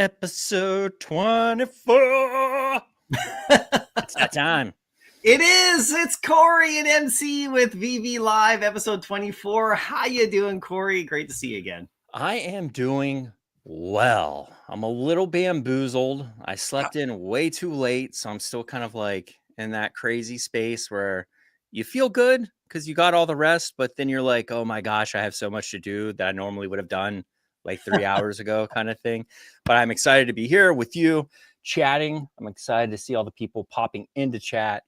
Episode 24. It's that time. It is. It's Corey and MC with VeVe Live, episode 24. How you doing, Corey? Great to see you again. I am doing well. I'm a little bamboozled. I slept in way too late, so I'm still kind of like in that crazy space where you feel good because you got all the rest, but then you're like, oh my gosh, I have so much to do that I normally would have done like 3 hours ago kind of thing. But I'm excited to be here with you chatting. I'm excited to see all the people popping into chat.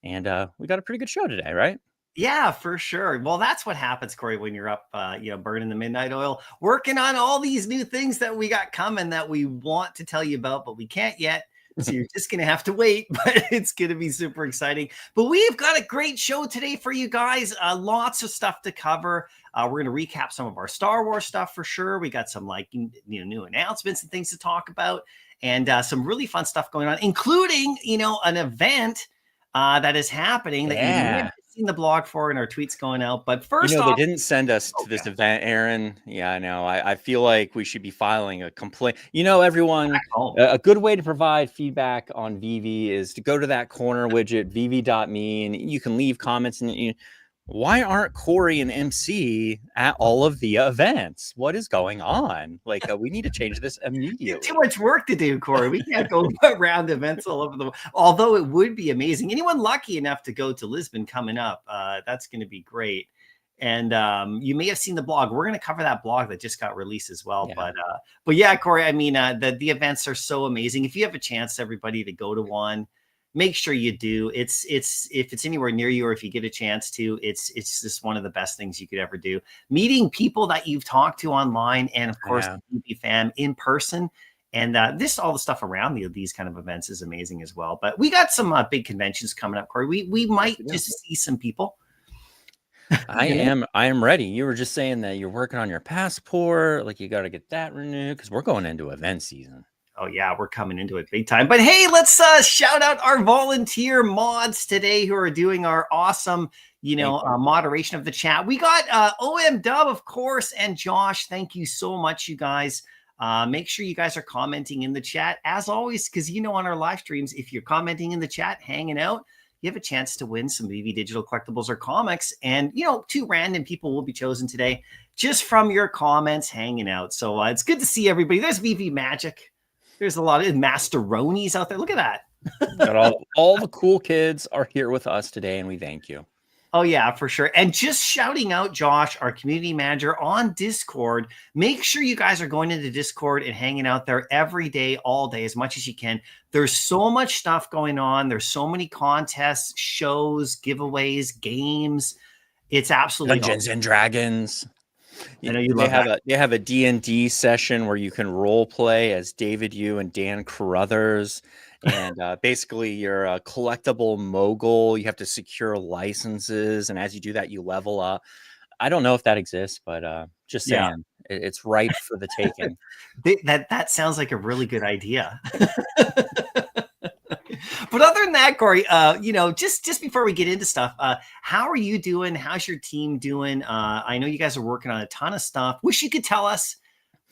And we got a pretty good show today, right? Yeah, for sure. Well, that's what happens, Corey, when you're up, burning the midnight oil, working on all these new things that we got coming that we want to tell you about, but we can't yet. So you're just going to have to wait, but it's going to be super exciting. But we've got a great show today for you guys. Lots of stuff to cover. We're going to recap some of our Star Wars stuff for sure. We got some new announcements and things to talk about, and some really fun stuff going on, including, an event that is happening that you may have seen the blog for and our tweets going out. But first they didn't send us to this event, Aaron. Yeah, I know. I feel like we should be filing a complaint. Everyone, a good way to provide feedback on VeVe is to go to that corner widget, vv.me, and you can leave comments. And why aren't Corey and MC at all of the events? What is going on? We need to change this immediately. Too much work to do, Corey. We can't go around events all over the world. Although it would be amazing. Anyone lucky enough to go to Lisbon coming up, that's going to be great. And you may have seen the blog. We're going to cover that blog that just got released as well. Yeah. But yeah, Corey, I mean, the events are so amazing. If you have a chance, everybody, to go to one, make sure you do. It's if it's anywhere near you, or if you get a chance to, it's just one of the best things you could ever do. Meeting people that you've talked to online, and of course, the VeVe fam in person. And all the stuff around these kind of events is amazing as well. But we got some big conventions coming up, Corey. We might just see some people. I am ready. You were just saying that you're working on your passport, like you got to get that renewed because we're going into event season. Oh, yeah, we're coming into it big time. But hey, let's shout out our volunteer mods today who are doing our awesome, moderation of the chat. We got OM Dub, of course, and Josh. Thank you so much, you guys. Make sure you guys are commenting in the chat, as always, because, on our live streams, if you're commenting in the chat, hanging out, you have a chance to win some VeVe digital collectibles or comics. And, 2 random people will be chosen today just from your comments hanging out. So it's good to see everybody. There's VeVe Magic. There's a lot of Masteronis out there. Look at that. Got all the cool kids are here with us today, and we thank you. Oh, yeah, for sure. And just shouting out Josh, our community manager on Discord. Make sure you guys are going into Discord and hanging out there every day, all day, as much as you can. There's so much stuff going on. There's so many contests, shows, giveaways, games. It's absolutely Dungeons and Dragons. I know they have a D&D session where you can role play as David Yu and Dan Carruthers, and basically you're a collectible mogul. You have to secure licenses, and as you do that, you level up. I don't know if that exists, but just saying, it's ripe for the taking. That sounds like a really good idea. But other than that, Corey, just before we get into stuff, how are you doing? How's your team doing? I know you guys are working on a ton of stuff. Wish you could tell us,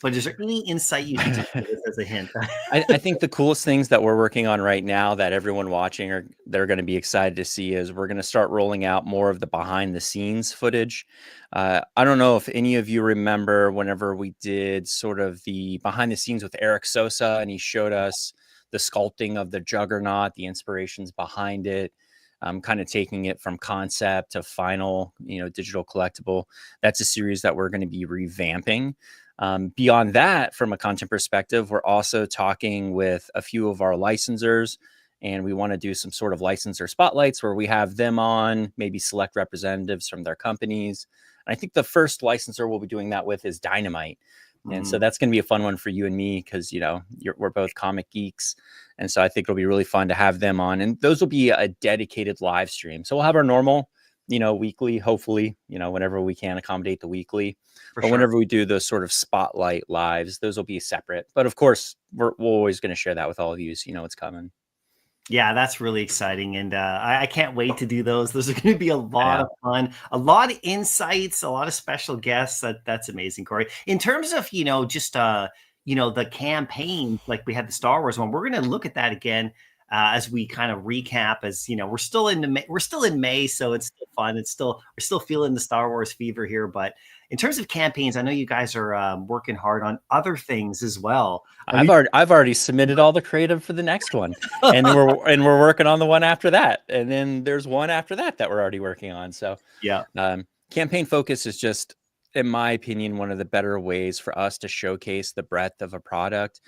but is there any insight you can give us as a hint? I think the coolest things that we're working on right now that everyone watching they're going to be excited to see is we're going to start rolling out more of the behind the scenes footage. I don't know if any of you remember whenever we did sort of the behind the scenes with Eric Sosa, and he showed us the sculpting of the Juggernaut, the inspirations behind it, kind of taking it from concept to final, digital collectible. That's a series that we're going to be revamping. Beyond that, from a content perspective, we're also talking with a few of our licensors, and we want to do some sort of licensor spotlights where we have them on, maybe select representatives from their companies. And I think the first licensor we'll be doing that with is Dynamite. And so that's going to be a fun one for you and me because, we're both comic geeks. And so I think it'll be really fun to have them on. And those will be a dedicated live stream. So we'll have our normal, weekly, hopefully, whenever we can accommodate the weekly. But whenever we do those sort of spotlight lives, those will be separate. But of course, we're always going to share that with all of you. So it's coming. Yeah, that's really exciting. And I can't wait to do those. Those are going to be a lot of fun, a lot of insights, a lot of special guests. That's amazing, Corey. In terms of, just, the campaigns, like we had the Star Wars one. We're going to look at that again as we kind of recap. As we're still in May, so it's still fun. We're still feeling the Star Wars fever here. But in terms of campaigns, I know you guys are working hard on other things as well. I've already submitted all the creative for the next one, and then we're working on the one after that, and then there's one after that we're already working on. So yeah, campaign focus is just, in my opinion, one of the better ways for us to showcase the breadth of a product.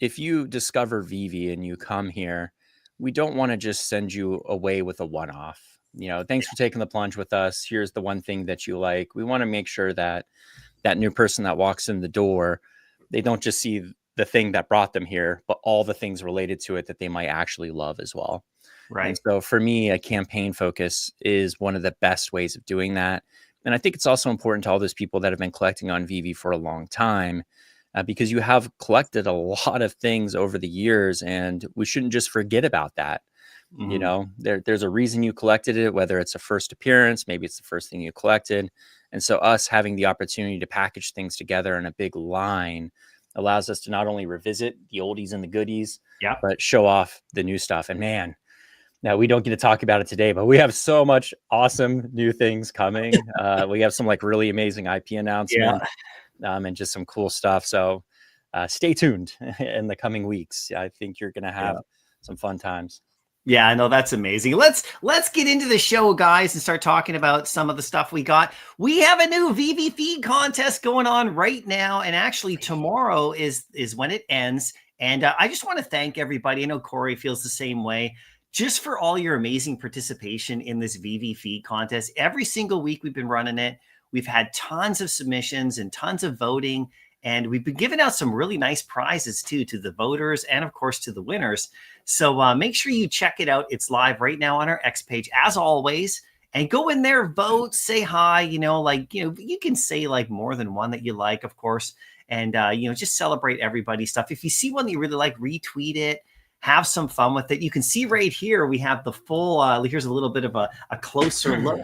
If you discover VeVe and you come here, we don't want to just send you away with a one-off. Thanks for taking the plunge with us. Here's the one thing that you like. We want to make sure that that new person that walks in the door, they don't just see the thing that brought them here, but all the things related to it that they might actually love as well. right. And so for me, a campaign focus is one of the best ways of doing that. And I think it's also important to all those people that have been collecting on VeVe for a long time, because you have collected a lot of things over the years, and we shouldn't just forget about that. There's a reason you collected it, whether it's a first appearance, maybe it's the first thing you collected. And so us having the opportunity to package things together in a big line allows us to not only revisit the oldies and the goodies, but show off the new stuff. And man, now we don't get to talk about it today, but we have so much awesome new things coming. We have some like really amazing IP announcements, and just some cool stuff. So stay tuned in the coming weeks. I think you're going to have some fun times. Yeah, I know, that's amazing. Let's get into the show, guys, and start talking about some of the stuff we got. We have a new VeVe feed contest going on right now, and actually tomorrow is when it ends. And I just want to thank everybody. I know Corey feels the same way. Just for all your amazing participation in this VeVe feed contest. Every single week we've been running it. We've had tons of submissions and tons of voting, and we've been giving out some really nice prizes too to the voters and of course to the winners. So make sure you check it out. It's live right now on our X page as always, and go in there, vote, say hi. You can say like more than one that you like, of course, and just celebrate everybody's stuff. If you see one that you really like, retweet it. Have some fun with it. You can see right here, we have the full, here's a little bit of a closer look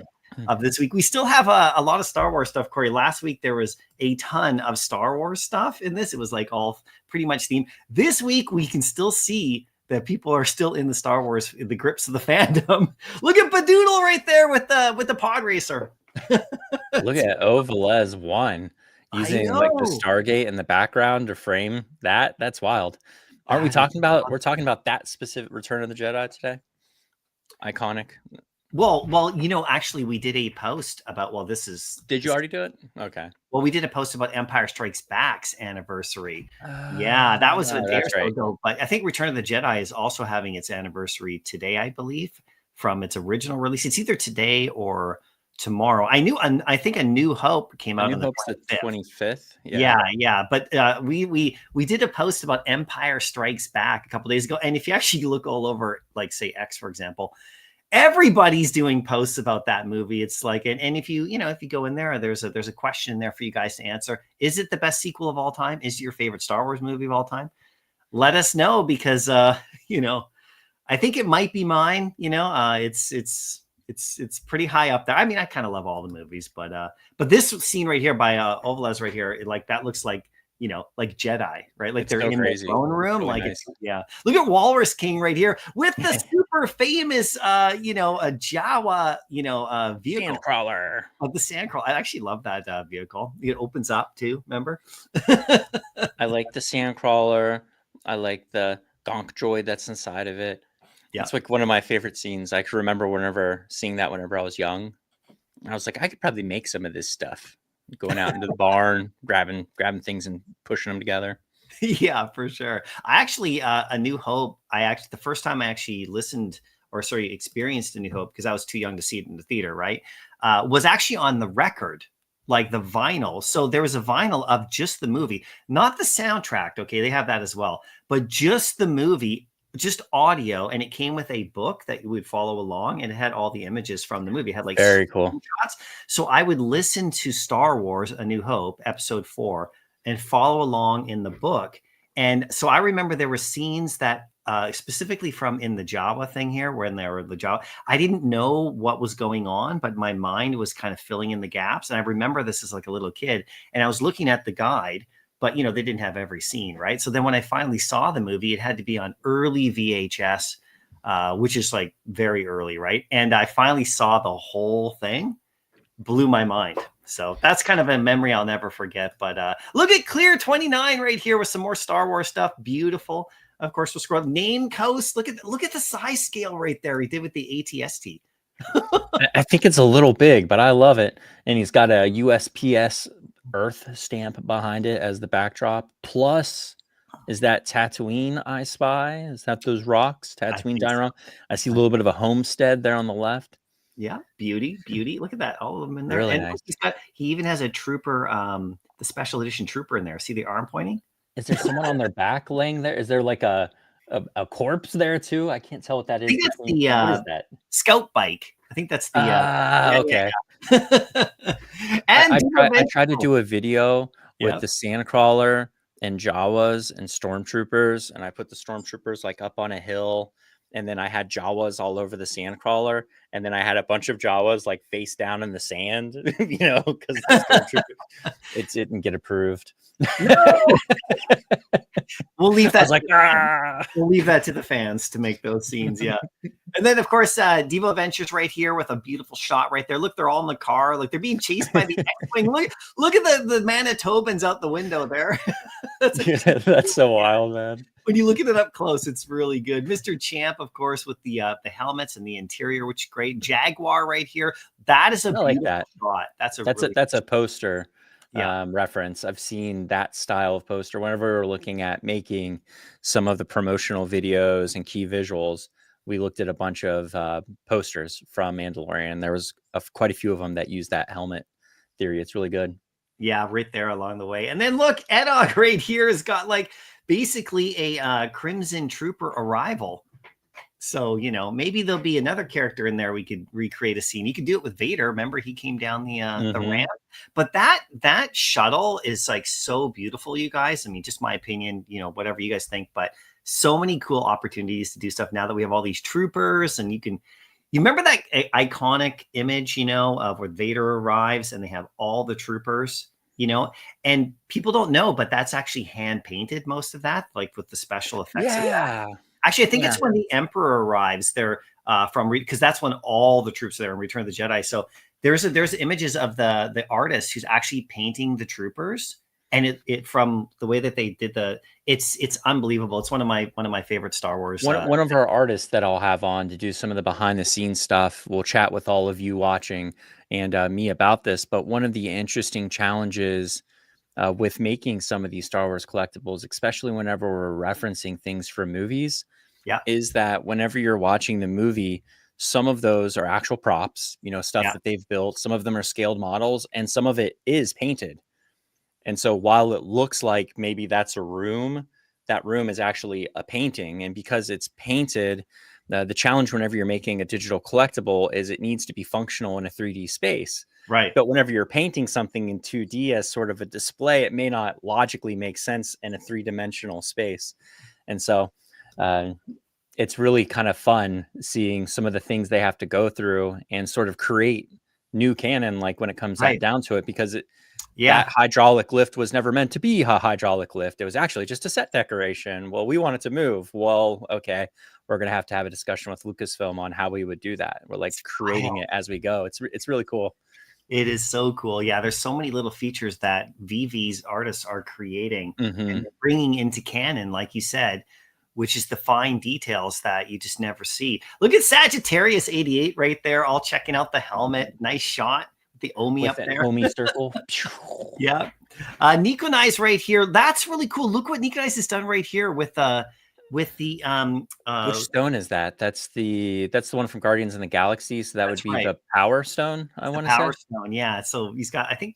of this week. We still have a lot of Star Wars stuff, Corey. Last week, there was a ton of Star Wars stuff in this. It was like all pretty much themed. This week, we can still see that people are still in the Star Wars, in the grips of the fandom. Look at Badoodle right there with the pod racer. Look at Velez 1 using like the Stargate in the background to frame that. That's wild. Aren't we talking about, we're talking about that specific Return of the Jedi today? Iconic. Well, actually we did a post about, Did you already do it? Okay. Well, we did a post about Empire Strikes Back's anniversary. Yeah, that was a day or so ago. But I think Return of the Jedi is also having its anniversary today, I believe, from its original release. It's either today or tomorrow. I think A New Hope came out on the 25th. Yeah. But we did a post about Empire Strikes Back a couple days ago, and if you actually look all over, like say X, for example, everybody's doing posts about that movie. It's like, and if you go in there, there's a question there for you guys to answer. Is it the best sequel of all time? Is it your favorite Star Wars movie of all time? Let us know, because I think it might be mine. It's pretty high up there. I mean, I kind of love all the movies, but this scene right here by Ovelez right here, that looks like, like Jedi, right? Like they're in the throne room. Really nice. Look at Walrus King right here with the super famous, a Jawa, vehicle. Sandcrawler. Of the Sandcrawler. I actually love that vehicle. It opens up too, remember? I like the Sandcrawler. I like the Gonk droid that's inside of it. Yeah. It's like one of my favorite scenes. I can remember seeing that whenever I was young. I was like, I could probably make some of this stuff. Going out into the barn, grabbing things and pushing them together. Yeah, for sure. I actually, A New Hope, the first time I actually experienced A New Hope, because I was too young to see it in the theater, right? Was actually on the record, like the vinyl. So there was a vinyl of just the movie, not the soundtrack. Okay, they have that as well, but just the movie, just audio, and it came with a book that you would follow along, and it had all the images from the movie. It had like very cool shots. So I would listen to Star Wars A New Hope episode 4 and follow along in the book. And so I remember there were scenes that specifically from in the Jawa thing here, when they were the Jawa, I didn't know what was going on, but my mind was kind of filling in the gaps. And I remember this as like a little kid, and I was looking at the guide but you know, they didn't have every scene, right? So then when I finally saw the movie, it had to be on early VHS, which is like very early, right? And I finally saw the whole thing. Blew my mind. So that's kind of a memory I'll never forget. But look at Clear 29 right here with some more Star Wars stuff. Beautiful. Of course, we'll scroll. Name Coast. Look at the size scale right there. He did with the ATST. I think it's a little big, but I love it. And he's got a USPS Earth stamp behind it as the backdrop. Plus, is that Tatooine I spy? Is that those rocks? Tatooine Diorama? So. I see a little bit of a homestead there on the left. Yeah, beauty. Look at that. All of them in there. Really and nice. He even has a trooper, the special edition trooper in there. See the arm pointing? Is there someone on their back laying there? Is there like a corpse there too? I can't tell what that is. I think that's what is that? Scout bike. I think that's the okay. And I tried to do a video with the Sandcrawler and Jawas and Stormtroopers, and I put the Stormtroopers like up on a hill, and then I had Jawas all over the Sandcrawler, and then I had a bunch of Jawas like face down in the sand, you know, because the Stormtroopers it didn't get approved. No. We'll leave that. We'll leave that to the fans to make those scenes. Yeah. And then of course, Devo Ventures right here with a beautiful shot right there. Look, they're all in the car. Like they're being chased by the X-Wing. Look at the Manitobans out the window there. That's so wild, man. When you look at it up close, it's really good. Mr. Champ, of course, with the helmets and the interior, which is great. Jaguar right here. That is a beautiful shot. That's a poster. Reference. I've seen that style of poster whenever we're looking at making some of the promotional videos and key visuals. We looked at a bunch of posters from Mandalorian. There was quite a few of them that use that helmet theory. It's really good. Yeah, right there along the way. And then look, Edog right here has got like basically a Crimson Trooper arrival. So, you know, maybe there'll be another character in there we could recreate a scene. You could do it with Vader. Remember, he came down the ramp. But that shuttle is like so beautiful, you guys. I mean, just my opinion, you know, whatever you guys think. But so many cool opportunities to do stuff now that we have all these troopers. And you remember that iconic image, you know, of where Vader arrives and they have all the troopers, you know, and people don't know, but that's actually hand painted, most of that, like with the special effects. Yeah. Actually, I think it's when the Emperor arrives there because that's when all the troops are there in Return of the Jedi. So there's images of the artist who's actually painting the troopers, and it from the way that they did it's unbelievable. It's one of my favorite Star Wars. One of our artists that I'll have on to do some of the behind the scenes stuff. We'll chat with all of you watching and me about this. But one of the interesting challenges with making some of these Star Wars collectibles, especially whenever we're referencing things from movies, is that whenever you're watching the movie, some of those are actual props, you know, stuff that they've built. Some of them are scaled models, and some of it is painted. And so while it looks like maybe that's a room, that room is actually a painting. And because it's painted, the challenge whenever you're making a digital collectible is it needs to be functional in a 3D space. Right. But whenever you're painting something in 2D as sort of a display, it may not logically make sense in a 3-dimensional space. And so it's really kind of fun seeing some of the things they have to go through and sort of create new canon, like when it comes down to it, because that hydraulic lift was never meant to be a hydraulic lift. It was actually just a set decoration. Well, we want it to move. Well, okay, we're going to have a discussion with Lucasfilm on how we would do that. We're like creating it as we go. It's really cool. It is so cool. Yeah, there's so many little features that VeVe's artists are creating and bringing into canon, like you said, which is the fine details that you just never see. Look at Sagittarius 88 right there, all checking out the helmet. Nice shot. The Omi with up there. Omi circle. Yeah. Nico Nice right here. That's really cool. Look what Nico Nice has done right here with the which stone is that? That's the one from Guardians in the Galaxy. So that would be the Power Stone. I want to say Power Stone. Yeah. So he's got, I think,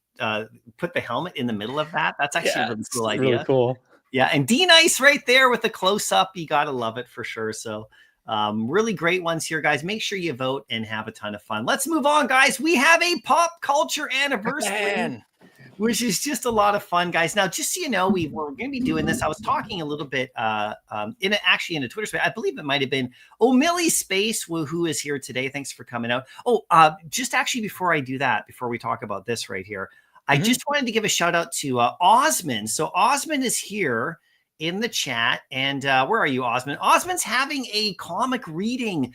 put the helmet in the middle of that. That's actually a really cool idea. Really cool. Yeah. And D Nice right there with the close up. You got to love it for sure. So really great ones here, guys. Make sure you vote and have a ton of fun. Let's move on, guys. We have a pop culture anniversary. Which is just a lot of fun, guys. Now, just so you know, we're going to be doing this. I was talking a little bit in a Twitter space. I believe it might have been Millie Space, who is here today. Thanks for coming out. Just actually before I do that, before we talk about this right here, I just wanted to give a shout out to Osman. So Osman is here in the chat. And where are you, Osman? Osman's having a comic reading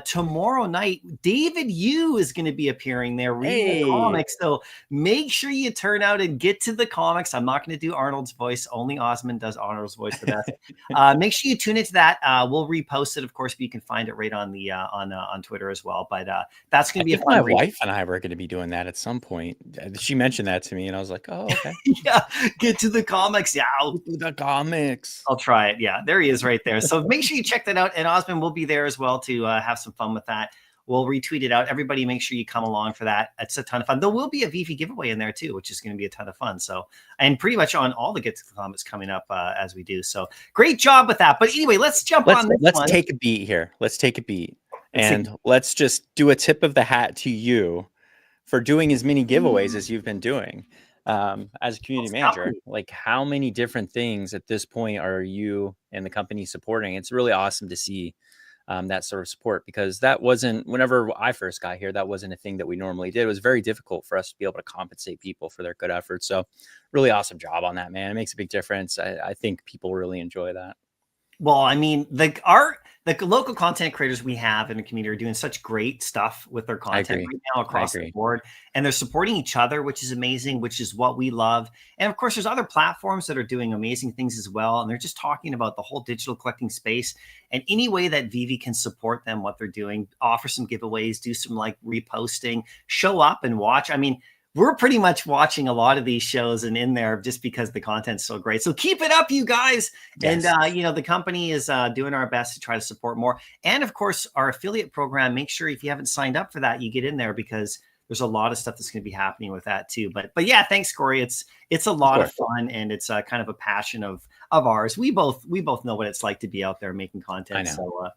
tomorrow night. David Yu is going to be appearing there reading the comics. So make sure you turn out and get to the comics. I'm not going to do Arnold's voice. Only Osman does Arnold's voice the best. Make sure you tune into that. We'll repost it, of course, but you can find it right on the on Twitter as well. But that's going to be a fun my read. wife and I were going to be doing that at some point. She mentioned that to me, and I was like, "Oh, okay." Yeah, get to the comics. Yeah, the comics. I'll try it. Yeah, there he is right there. So make sure you check that out. And Osman will be there as well to have some fun with that. We'll retweet it out. Everybody make sure you come along for that. It's a ton of fun. There will be a VeVe giveaway in there too, which is going to be a ton of fun. So, and pretty much on all the Get to the Comics coming up as we do. So great job with that. But anyway, let's jump on this Let's one. take a beat here. Let's take a beat. Let's just do a tip of the hat to you for doing as many giveaways as you've been doing. As a community manager, like how many different things at this point are you and the company supporting? It's really awesome to see that sort of support, because that wasn't, whenever I first got here, that wasn't a thing that we normally did. It was very difficult for us to be able to compensate people for their good efforts. So really awesome job on that, man. It makes a big difference. I think people really enjoy that. Well, I mean, the local content creators we have in the community are doing such great stuff with their content right now across the board, and they're supporting each other, which is amazing, which is what we love. And of course, there's other platforms that are doing amazing things as well, and they're just talking about the whole digital collecting space and any way that VeVe can support them, what they're doing, offer some giveaways, do some like reposting, show up and watch. I mean, we're pretty much watching a lot of these shows and in there just because the content's so great. So keep it up, you guys. Yes. And, you know, the company is doing our best to try to support more. And of course, our affiliate program, make sure if you haven't signed up for that, you get in there, because there's a lot of stuff that's going to be happening with that too. But yeah, thanks, Corey. It's a lot of fun, and it's kind of a passion of ours. We both know what it's like to be out there making content. So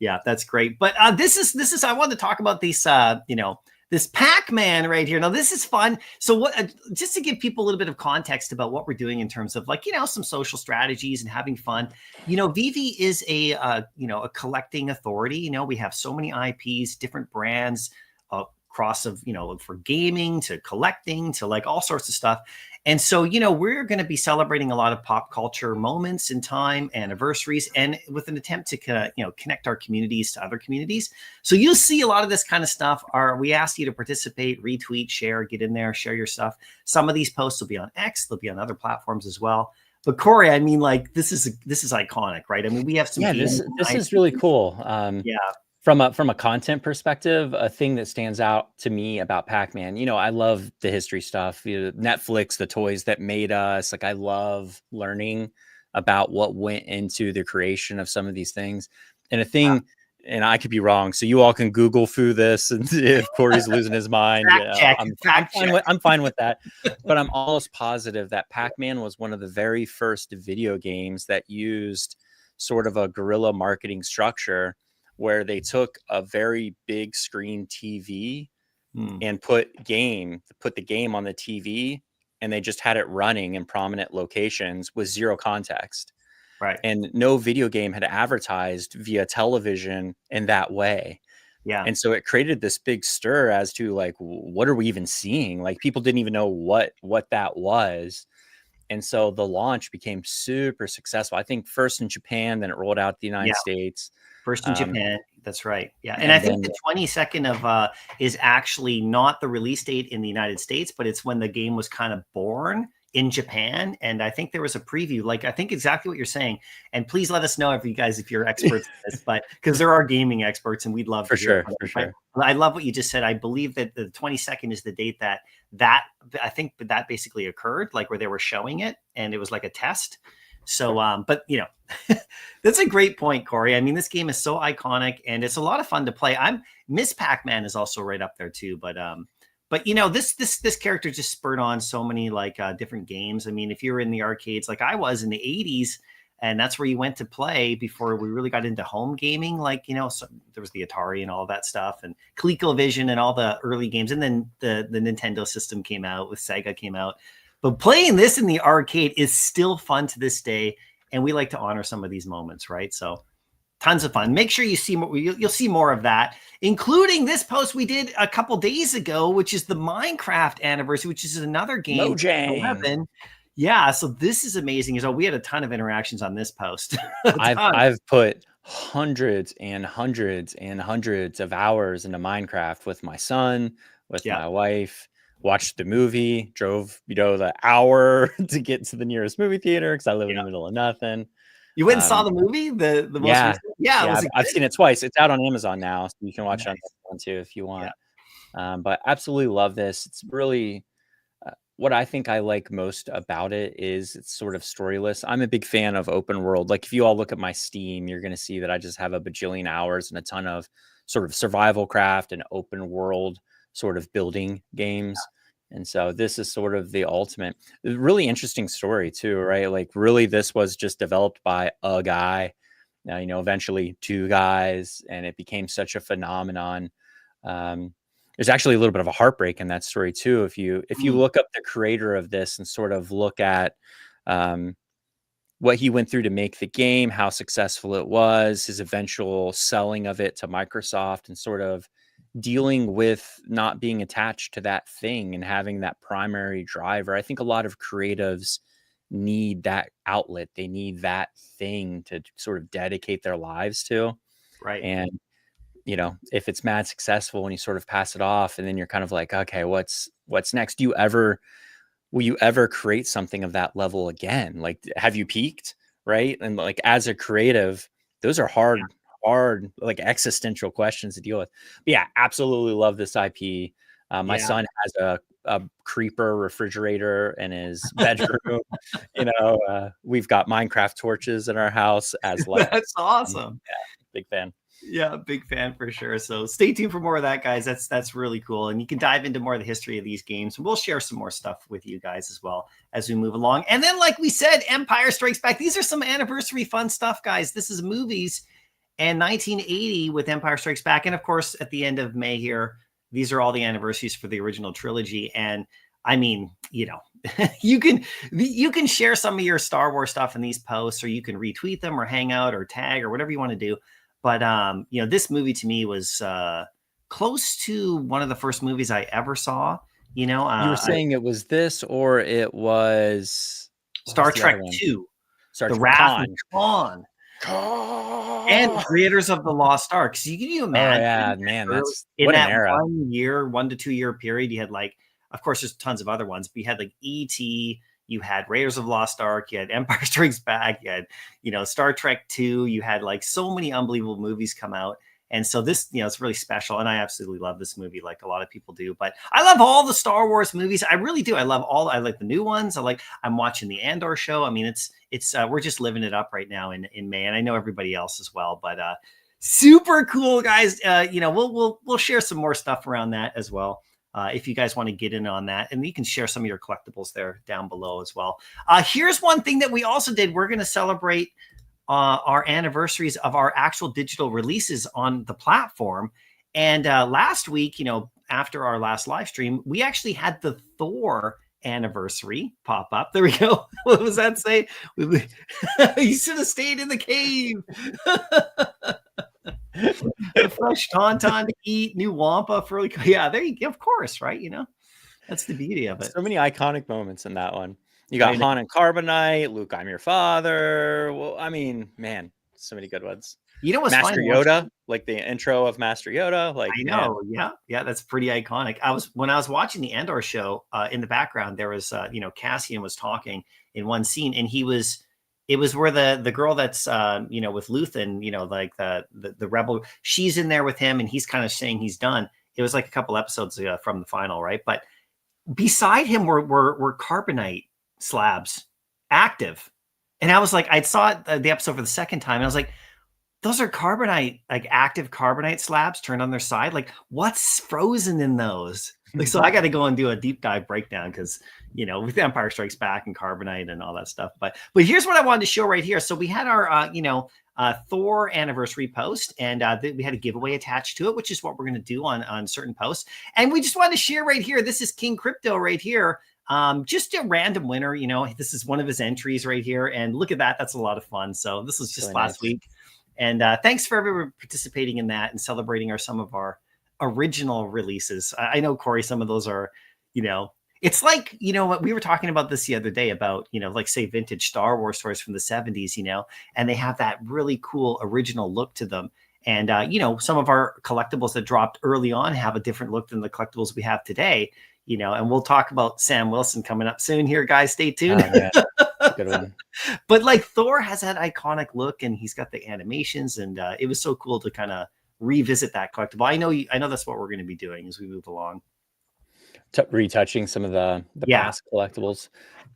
yeah, that's great. But this is I wanted to talk about these, you know, this Pac-Man right here. Now, this is fun. So what, just to give people a little bit of context about what we're doing in terms of, like, you know, some social strategies and having fun. You know, VeVe is a, you know, a collecting authority. You know, we have so many IPs, different brands, across of, you know, for gaming to collecting to like all sorts of stuff. And so, you know, we're going to be celebrating a lot of pop culture moments in time, anniversaries, and with an attempt to, you know, connect our communities to other communities. So you'll see a lot of this kind of stuff. We ask you to participate, retweet, share, get in there, share your stuff. Some of these posts will be on X, they'll be on other platforms as well. But Corey, I mean, like, this is iconic, right? I mean, we have some. Yeah, this is really cool. Yeah. From a content perspective, a thing that stands out to me about Pac-Man, you know, I love the history stuff, you know, Netflix, the toys that made us. Like, I love learning about what went into the creation of some of these things. And a thing, and I could be wrong, so you all can Google through this, and if Corey's losing his mind, I'm fine with that. But I'm almost positive that Pac-Man was one of the very first video games that used sort of a guerrilla marketing structure, where they took a very big screen TV and put the game on the TV, and they just had it running in prominent locations with zero context. Right. And no video game had advertised via television in that way. Yeah. And so it created this big stir as to, like, what are we even seeing? Like, people didn't even know what that was. And so the launch became super successful. I think first in Japan, then it rolled out the United States. First in Japan. That's right. Yeah. And I think the 22nd of is actually not the release date in the United States, but it's when the game was kind of born in Japan. And I think there was a preview, like, I think exactly what you're saying. And please let us know if you're experts in this, but because there are gaming experts, and we'd love to hear for sure. I love what you just said. I believe that the 22nd is the date that I think that basically occurred, like, where they were showing it, and it was like a test. So, but you know, that's a great point, Corey. I mean, this game is so iconic, and it's a lot of fun to play. Miss Pac-Man is also right up there too, but you know, this character just spurred on so many like different games. I mean, if you were in the arcades, like I was in the 80s, and that's where you went to play before we really got into home gaming. Like, you know, so there was the Atari and all that stuff, and ColecoVision and all the early games. And then the Nintendo system came out, with Sega came out. But playing this in the arcade is still fun to this day. And we like to honor some of these moments, right? So tons of fun. Make sure you see more. You'll see more of that, including this post we did a couple days ago, which is the Minecraft anniversary, which is another game. Mojang. 11. Yeah, so this is amazing. So we had a ton of interactions on this post. I've put hundreds and hundreds and hundreds of hours into Minecraft with my son, with my wife. Watched the movie, drove the hour to get to the nearest movie theater because I live in the middle of nothing. You went and saw the movie, the most recent? Yeah, I've seen it twice. It's out on Amazon now, so you can watch it on Amazon too if you want. But absolutely love this. It's really what I think I like most about it is it's sort of storyless. I'm a big fan of open world. Like if you all look at my Steam, you're going to see that I just have a bajillion hours and a ton of sort of survival craft and open world sort of building games. And so this is sort of the ultimate, really interesting story too, right? Like really this was just developed by a guy, eventually two guys, and it became such a phenomenon. There's actually a little bit of a heartbreak in that story too. If you look up the creator of this and sort of look at what he went through to make the game, how successful it was, his eventual selling of it to Microsoft, and sort of dealing with not being attached to that thing and having that primary driver. I think a lot of creatives need that outlet. They need that thing to sort of dedicate their lives to. Right. And if it's mad successful and you sort of pass it off and then you're kind of like, okay, what's next? Will you ever create something of that level again? Like, have you peaked? Right. And like, as a creative, those are hard, like existential questions to deal with. But yeah, absolutely love this IP. My son has a creeper refrigerator in his bedroom. We've got Minecraft torches in our house as lights. That's awesome. Yeah, big fan. Yeah, big fan for sure. So stay tuned for more of that, guys. That's really cool. And you can dive into more of the history of these games. We'll share some more stuff with you guys as well as we move along. And then, like we said, Empire Strikes Back. These are some anniversary fun stuff, guys. This is movies and 1980 with Empire Strikes Back. And of course, at the end of May here, these are all the anniversaries for the original trilogy. And I mean, you can share some of your Star Wars stuff in these posts, or you can retweet them or hang out or tag or whatever you want to do. But, this movie to me was close to one of the first movies I ever saw. You were saying it was this, or it was Star Trek 2, The Wrath of Khan. And Raiders of the Lost Ark. So can you imagine? Oh, yeah, man, that's in that era. 1 to 2 year period, you had of course, there's tons of other ones, but you had E.T., you had Raiders of the Lost Ark, you had Empire Strikes Back, you had, Star Trek 2, you had so many unbelievable movies come out. And so this, it's really special. And I absolutely love this movie, like a lot of people do. But I love all the Star Wars movies. I really do. I like the new ones. I'm watching the Andor show. I mean, it's we're just living it up right now in May. And I know everybody else as well, but super cool, guys. We'll share some more stuff around that as well. If you guys want to get in on that, and you can share some of your collectibles there down below as well. Here's one thing that we also did. We're going to celebrate our anniversaries of our actual digital releases on the platform. And last week, after our last live stream, we actually had the Thor anniversary pop up. There we go. What was that say? You should have stayed in the cave. The fresh tauntaun to eat, new wampa for there you go. Of course, right? That's the beauty of it. So many iconic moments in that one. You got Han and Carbonite, Luke, I'm your father. Well, I mean, man, so many good ones. What's Master Yoda, like the intro of Master Yoda. Like I know, yeah, that's pretty iconic. When I was watching the Andor show, in the background there was Cassian was talking in one scene, and it was where the girl that's with Luthen, like the rebel, she's in there with him, and he's kind of saying he's done. It was like a couple episodes from the final, right? But beside him were carbonite slabs active, and I was like, I saw the episode for the second time, and I was like, those are carbonite, like active carbonite slabs turned on their side. Like, what's frozen in those? So I got to go and do a deep dive breakdown because, with Empire Strikes Back and carbonite and all that stuff. But here's what I wanted to show right here. So we had our, Thor anniversary post, and we had a giveaway attached to it, which is what we're going to do on certain posts. And we just wanted to share right here. This is King Crypto right here. Just a random winner. This is one of his entries right here. And look at that. That's a lot of fun. So this was just last week. And thanks for everyone participating in that and celebrating some of our original releases. I know, Corey, some of those are, it's like, what we were talking about this the other day about, like say vintage Star Wars toys from the 70s, and they have that really cool original look to them. And, some of our collectibles that dropped early on have a different look than the collectibles we have today, and we'll talk about Sam Wilson coming up soon here, guys. Stay tuned. Yeah. Good one. But like Thor has that iconic look and he's got the animations, and it was so cool to kind of revisit that collectible. I know that's what we're going to be doing as we move along. Retouching some of the past collectibles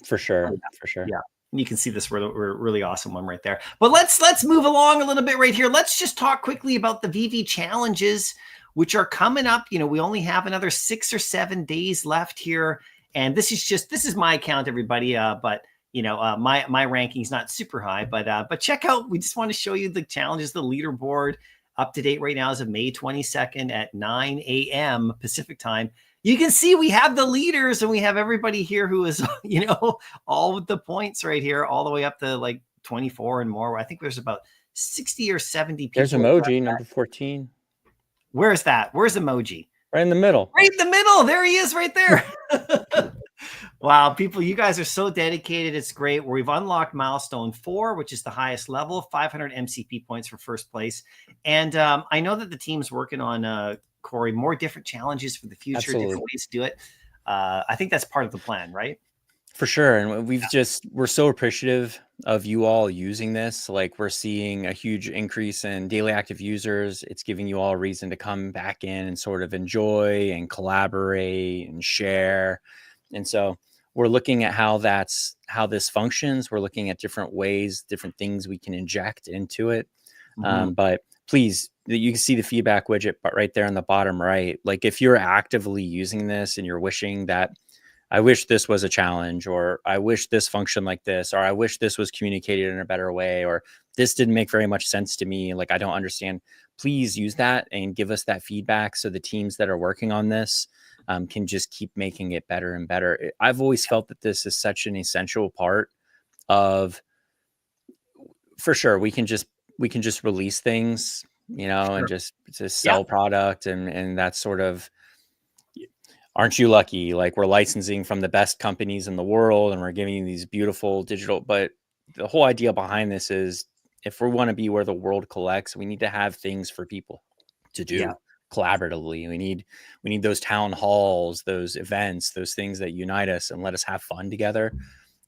for sure. For sure. Yeah. And you can see this really awesome one right there. But let's move along a little bit right here. Let's just talk quickly about the VeVe challenges, which are coming up. We only have another 6 or 7 days left here. And this is my account, everybody. But my ranking's not super high, but check out, we just want to show you the challenges, the leaderboard up to date right now as of May 22nd at 9 a.m. Pacific time. You can see we have the leaders and we have everybody here who is, all with the points right here, all the way up to like 24 and more. I think there's about 60 or 70 people. There's emoji number 14. Where is that? Where's emoji? Right in the middle. Right in the middle. There he is right there. Wow, people, you guys are so dedicated. It's great. We've unlocked milestone 4, which is the highest level, 500 MCP points for first place. And I know that the team's working on, Corey, more different challenges for the future, Absolutely. different ways to do it. I think that's part of the plan, right? For sure. And we're so appreciative of you all using this. Like, we're seeing a huge increase in daily active users. It's giving you all a reason to come back in and sort of enjoy and collaborate and share. And so we're looking at how this functions. We're looking at different ways, different things we can inject into it. But please, you can see the feedback widget, but right there on the bottom right, like if you're actively using this and you're wishing that, I wish this was a challenge, or I wish this functioned like this, or I wish this was communicated in a better way, or this didn't make very much sense to me, like I don't understand, please use that and give us that feedback so the teams that are working on this can just keep making it better and better. I've always felt that this is such an essential part of, for sure, we can just release things, and just sell product, and that's sort of, aren't you lucky? Like, we're licensing from the best companies in the world and we're giving you these beautiful digital, but the whole idea behind this is, if we want to be where the world collects, we need to have things for people to do collaboratively. We need those town halls, those events, those things that unite us and let us have fun together.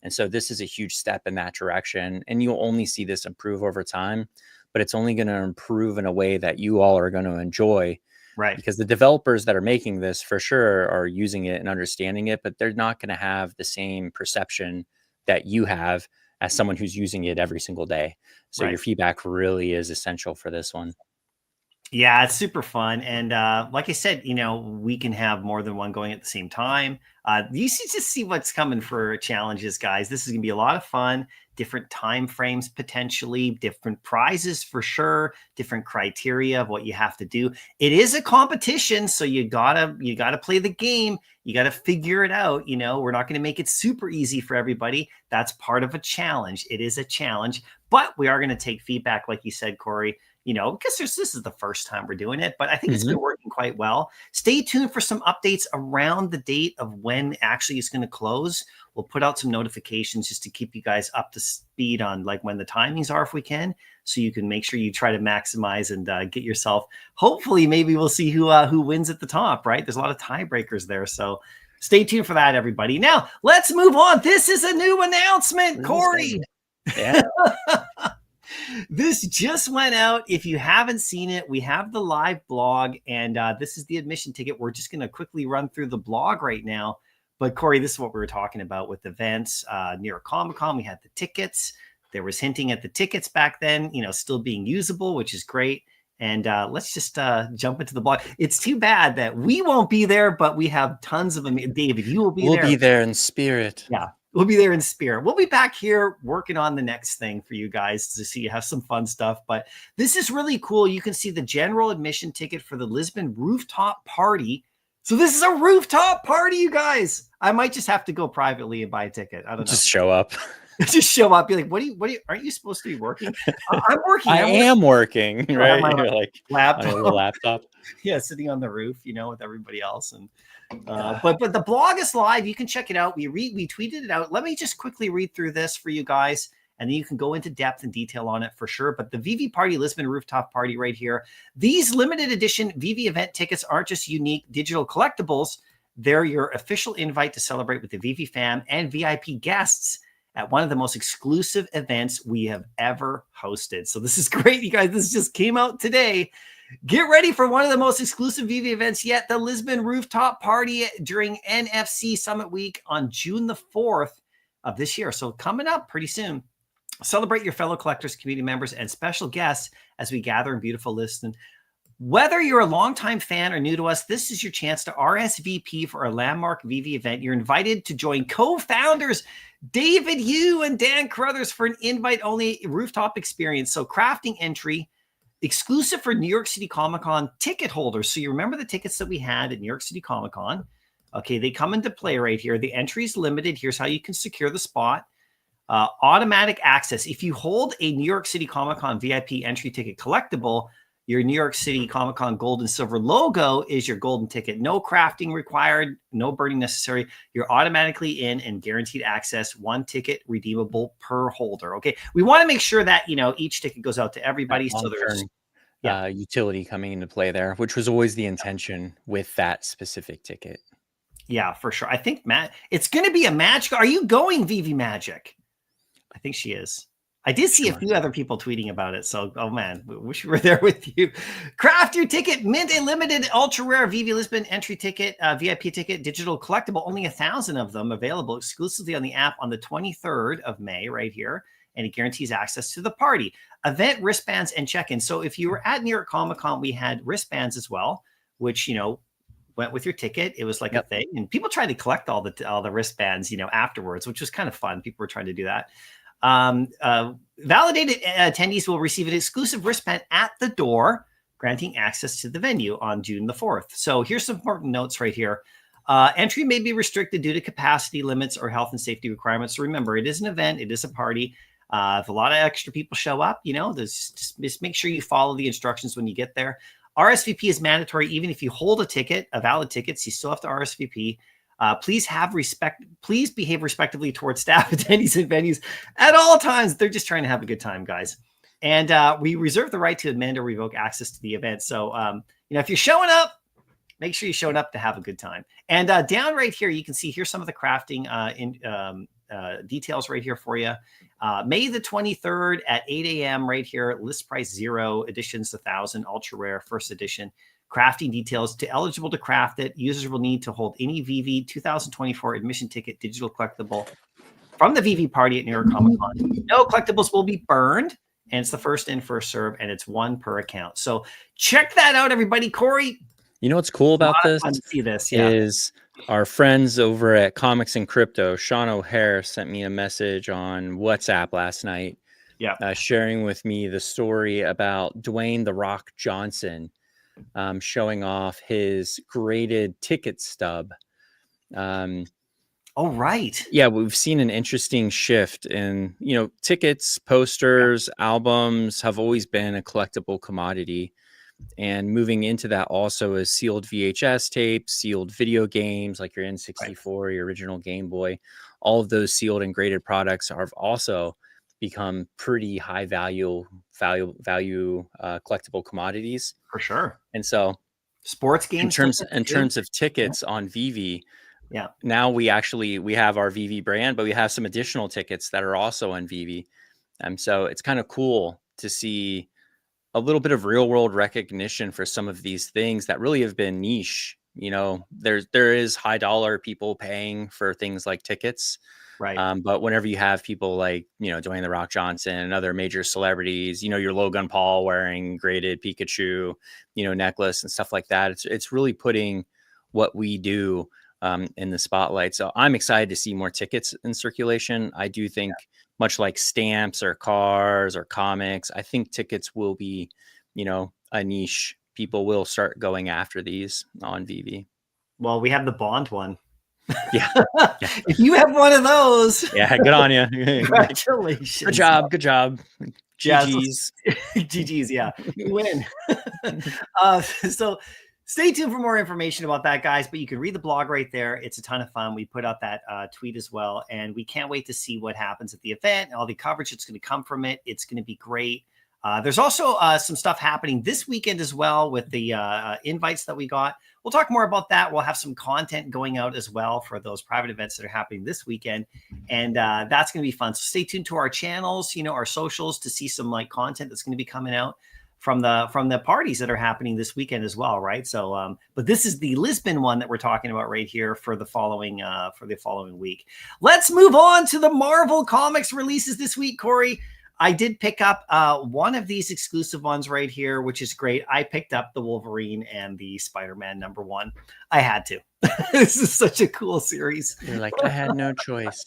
And so this is a huge step in that direction. And you'll only see this improve over time, but it's only going to improve in a way that you all are going to enjoy. Right. Because the developers that are making this for sure are using it and understanding it, but they're not going to have the same perception that you have as someone who's using it every single day. So your feedback really is essential for this one. Yeah, it's super fun. And like I said, we can have more than one going at the same time. You should just see what's coming for challenges, guys. This is going to be a lot of fun. Different time frames, potentially different prizes for sure, different criteria of what you have to do. It is a competition, so you gotta play the game. You gotta figure it out. We're not going to make it super easy for everybody. That's part of a challenge. It is a challenge, but we are going to take feedback, like you said, Corey. Because this is the first time we're doing it, but I think it's been working quite well. Stay tuned for some updates around the date of when actually it's going to close. We'll put out some notifications just to keep you guys up to speed on like when the timings are, if we can, so you can make sure you try to maximize and get yourself. Hopefully, maybe we'll see who wins at the top, right? There's a lot of tiebreakers there, so stay tuned for that, everybody. Now, let's move on. This is a new announcement, Corey. Yeah. This just went out. If you haven't seen it, we have the live blog, and this is the admission ticket. We're just going to quickly run through the blog right now. But Corey, this is what we were talking about with events near Comic-Con. We had the tickets. There was hinting at the tickets back then, still being usable, which is great. And let's just jump into the blog. It's too bad that we won't be there, but we have tons of them. David, you will be there. We'll be there in spirit. Yeah. We'll be there in spirit. We'll be back here working on the next thing for you guys to see, have some fun stuff. But this is really cool. You can see the general admission ticket for the Lisbon rooftop party. So this is a rooftop party, you guys. I might just have to go privately and buy a ticket. I don't know. Just show up. Just show up, be like, aren't you supposed to be working? I'm working. I I'm am working, I have right? my You're like on a little laptop. laptop. Yeah, sitting on the roof, with everybody else. And but the blog is live. You can check it out. We tweeted it out. Let me just quickly read through this for you guys, and then you can go into depth and detail on it for sure. But the VeVe Party Lisbon Rooftop Party right here. These limited edition VeVe event tickets aren't just unique digital collectibles. They're your official invite to celebrate with the VeVe fam and VIP guests at one of the most exclusive events we have ever hosted. So this is great, you guys. This just came out today. Get ready for one of the most exclusive VeVe events yet, the Lisbon Rooftop Party during NFC Summit Week on June the 4th of this year. So coming up pretty soon. Celebrate your fellow collectors, community members, and special guests as we gather in beautiful Lisbon. Whether you're a longtime fan or new to us, this is your chance to RSVP for a landmark VeVe event. You're invited to join co-founders David Yu and Dan Carruthers for an invite-only rooftop experience. So crafting entry, exclusive for New York City Comic-Con ticket holders. So you remember the tickets that we had at New York City Comic-Con. Okay, they come into play right here. The entry is limited. Here's how you can secure the spot. Automatic access. If you hold a New York City Comic-Con VIP entry ticket collectible, your New York City Comic-Con gold and silver logo is your golden ticket. No crafting required, no burning necessary. You're automatically in and guaranteed access. One ticket redeemable per holder. Okay. We want to make sure that, each ticket goes out to everybody. So there's utility coming into play there, which was always the intention with that specific ticket. Yeah, for sure. I think it's going to be a magic. Are you going VeVe Magic? I think she is. I did see a few other people tweeting about it. So, oh man, wish we were there with you. Craft your ticket, mint a limited ultra rare VeVe Lisbon entry ticket, VIP ticket, digital collectible, only 1,000 of them available exclusively on the app on the 23rd of May right here. And it guarantees access to the party, event wristbands and check-in. So if you were at New York Comic Con, we had wristbands as well, which, went with your ticket. It was like a thing. And people tried to collect all the wristbands, afterwards, which was kind of fun. People were trying to do that. Validated attendees will receive an exclusive wristband at the door, granting access to the venue on June the 4th. So here's some important notes right here. Entry may be restricted due to capacity limits or health and safety requirements. So remember, it is an event. It is a party. If a lot of extra people show up, just make sure you follow the instructions when you get there. RSVP is mandatory. Even if you hold a valid ticket, you still have to RSVP. Please behave respectively towards staff, attendees, and venues at all times. They're just trying to have a good time, guys. And we reserve the right to amend or revoke access to the event. So, if you're showing up, make sure you're showing up to have a good time. And down right here, you can see here's some of the crafting details right here for you. May the 23rd at 8 a.m. right here, list price 0, editions 1,000, ultra rare, first edition. Crafting details. To eligible to craft it, users will need to hold any VeVe 2024 admission ticket digital collectible from the VeVe party at New York Comic Con. No collectibles will be burned, and it's the first in, first serve, and it's 1 per account. So check that out, everybody. Corey, you know what's cool about this? Fun to see this, is our friends over at Comics and Crypto. Sean O'Hare sent me a message on WhatsApp last night, sharing with me the story about Dwayne "The Rock" Johnson. Showing off his graded ticket stub. Right. Yeah, we've seen an interesting shift in, tickets, posters, albums have always been a collectible commodity. And moving into that also is sealed VHS tapes, sealed video games like your N64, your original Game Boy. All of those sealed and graded products have also become pretty high value collectible commodities for sure. And so sports games in terms of tickets on VeVe, now we have our VeVe brand, but we have some additional tickets that are also on VeVe. So it's kind of cool to see a little bit of real world recognition for some of these things that really have been niche. There is high dollar people paying for things like tickets. Right. But whenever you have people like, Dwayne "The Rock" Johnson and other major celebrities, your Logan Paul wearing graded Pikachu, necklace and stuff like that, it's really putting what we do in the spotlight. So I'm excited to see more tickets in circulation. I do think much like stamps or cars or comics, I think tickets will be, a niche. People will start going after these on VeVe. Well, we have the Bond one. Yeah. Yeah. If you have one of those, Yeah. Good on you. congratulations. Good job. Good job. Yeah, GG's. GG's, yeah, you win. So stay tuned for more information about that, guys. But you can read the blog right there. It's a ton of fun. We put out that tweet as well, and we can't wait to see what happens at the event and all the coverage that's going to come from it. It's going to be great. There's also some stuff happening this weekend as well with the invites that we got. We'll talk more about that. We'll have some content going out as well for those private events that are happening this weekend. And that's going to be fun. So stay tuned to our channels, our socials to see some like content that's going to be coming out from the parties that are happening this weekend as well. Right. So, but this is the Lisbon one that we're talking about right here for the following week. Let's move on to the Marvel Comics releases this week, Corey. I did pick up one of these exclusive ones right here, which is great. I picked up the Wolverine and the Spider-Man #1. I had to. This is such a cool series. You're like, I had no choice.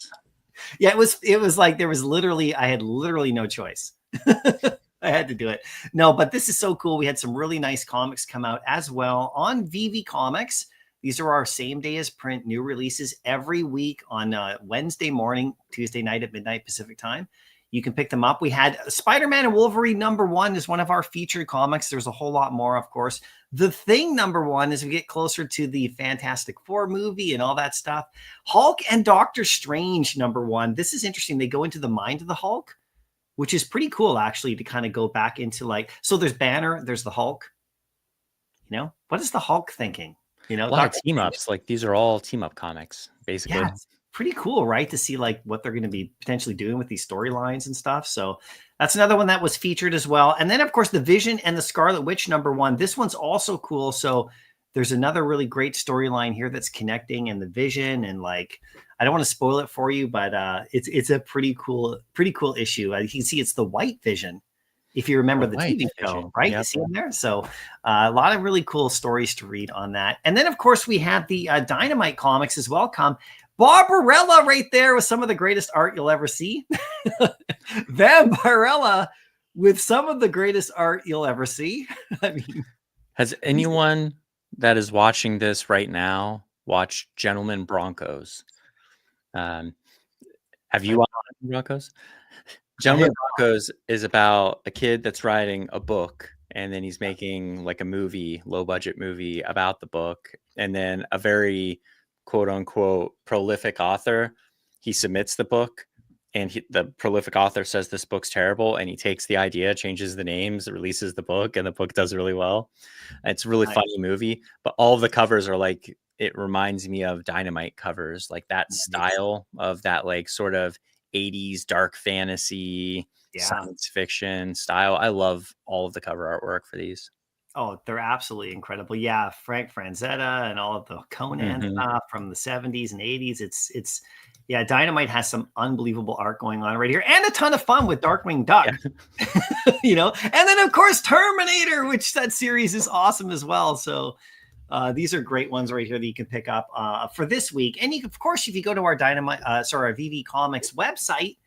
Yeah, it was like I had literally no choice. I had to do it. No, but this is so cool. We had some really nice comics come out as well on VeVe Comics. These are our same day as print new releases every week on Wednesday morning, Tuesday night at midnight Pacific time. You can pick them up. We had Spider-Man and Wolverine #1 is one of our featured comics. There's a whole lot more, of course. The Thing #1 as we get closer to the Fantastic Four movie and all that stuff. Hulk and Doctor Strange #1. This is interesting. They go into the mind of the Hulk, which is pretty cool, actually, to kind of go back into like, so there's Banner, there's the Hulk. What is the Hulk thinking? A lot of team ups. Like these are all team up comics, basically. Yeah, pretty cool, right? To see like what they're going to be potentially doing with these storylines and stuff. So that's another one that was featured as well. And then of course the Vision and the Scarlet Witch #1. This one's also cool. So there's another really great storyline here that's connecting and the Vision and like, I don't want to spoil it for you, but it's a pretty cool issue. You can see it's the White Vision. If you remember the TV show, right? Yep. You see them there. So a lot of really cool stories to read on that. And then of course we had the Dynamite comics as well come. Barbarella right there with some of the greatest art you'll ever see. Barbarella with some of the greatest art you'll ever see. I mean, has anyone that is watching this right now watched Gentlemen Broncos? Have you watched Broncos? Gentlemen Broncos is about a kid that's writing a book and then he's making like a movie, low budget movie about the book. And then a very quote unquote prolific author, he submits the book and the prolific author says this book's terrible. And he takes the idea, changes the names, releases the book, and the book does really well. It's a really funny movie, but all of the covers are like, it reminds me of Dynamite covers, like that style of that, like sort of 80s dark fantasy, science fiction style. I love all of the cover artwork for these. Oh, they're absolutely incredible. Yeah, Frank Franzetta and all of the Conan stuff from the 70s and 80s. It's Dynamite has some unbelievable art going on right here and a ton of fun with Darkwing Duck. Yeah. And then of course Terminator, which that series is awesome as well. So these are great ones right here that you can pick up for this week. And of course, if you go to our our VeVe Comics website,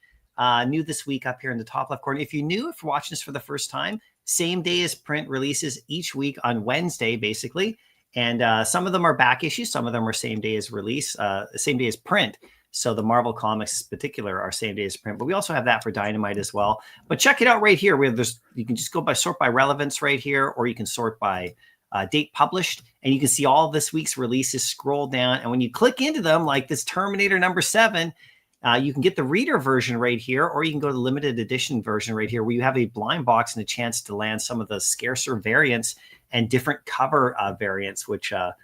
new this week up here in the top left corner. If you're watching this for the first time, same day as print releases each week on Wednesday, basically. And some of them are back issues. Some of them are same day as release, same day as print. So the Marvel Comics in particular are same day as print, but we also have that for Dynamite as well. But check it out right here. You can just sort by relevance right here, or you can sort by date published, and you can see all this week's releases scroll down. And when you click into them, like this Terminator #7, you can get the reader version right here, or you can go to the limited edition version right here, where you have a blind box and a chance to land some of the scarcer variants and different cover variants, which are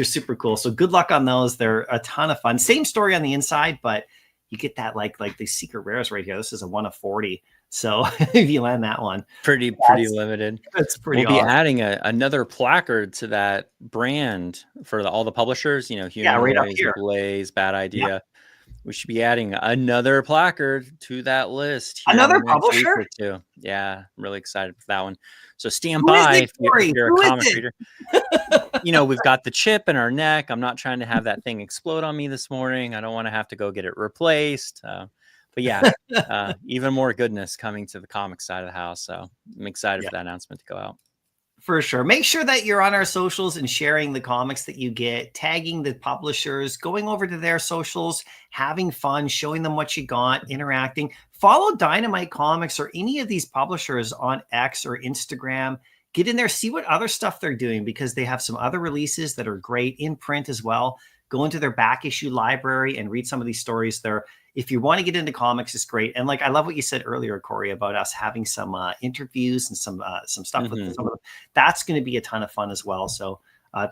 super cool. So good luck on those. They're a ton of fun. Same story on the inside, but you get that like the secret rares right here. This is a 1 of 40. So if you land that one, pretty limited. That's pretty. We'll be adding another placard to that brand for all the publishers. Right up here. Blaze, Bad Idea. Yeah. We should be adding another placard to that list. Another publisher? Yeah, I'm really excited for that one. So stand by if you're a comic reader. We've got the chip in our neck. I'm not trying to have that thing explode on me this morning. I don't want to have to go get it replaced. But yeah, even more goodness coming to the comic side of the house. So I'm excited for that announcement to go out. For sure. Make sure that you're on our socials and sharing the comics that you get, tagging the publishers, going over to their socials, having fun, showing them what you got, interacting. Follow Dynamite Comics or any of these publishers on X or Instagram. Get in there, see what other stuff they're doing, because they have some other releases that are great in print as well. Go into their back issue library and read some of these stories. If you want to get into comics, it's great. And like, I love what you said earlier, Corey, about us having some interviews and some stuff with some of them. That's going to be a ton of fun as well. So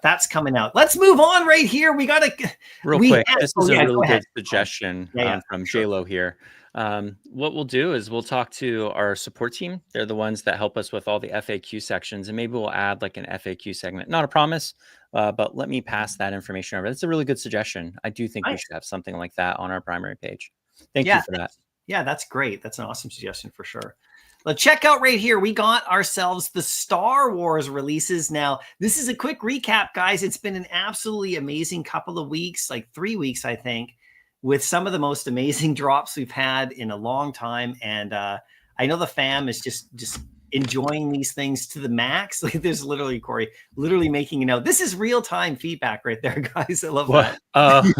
that's coming out. Let's move on right here. We got to quick. This is a really good suggestion from JLo here. What we'll do is we'll talk to our support team. They're the ones that help us with all the FAQ sections, and maybe we'll add like an FAQ segment. Not a promise, but let me pass that information over. That's a really good suggestion. I do think we should have something like that on our primary page. Thank you for that. Yeah, that's great. That's an awesome suggestion for sure. Let's check out right here. We got ourselves the Star Wars releases. Now, this is a quick recap, guys. It's been an absolutely amazing couple of weeks, like 3 weeks, I think, with some of the most amazing drops we've had in a long time. And I know the fam is just enjoying these things to the max. Like, there's literally, Corey, literally making a note. This is real-time feedback right there, guys. I love that.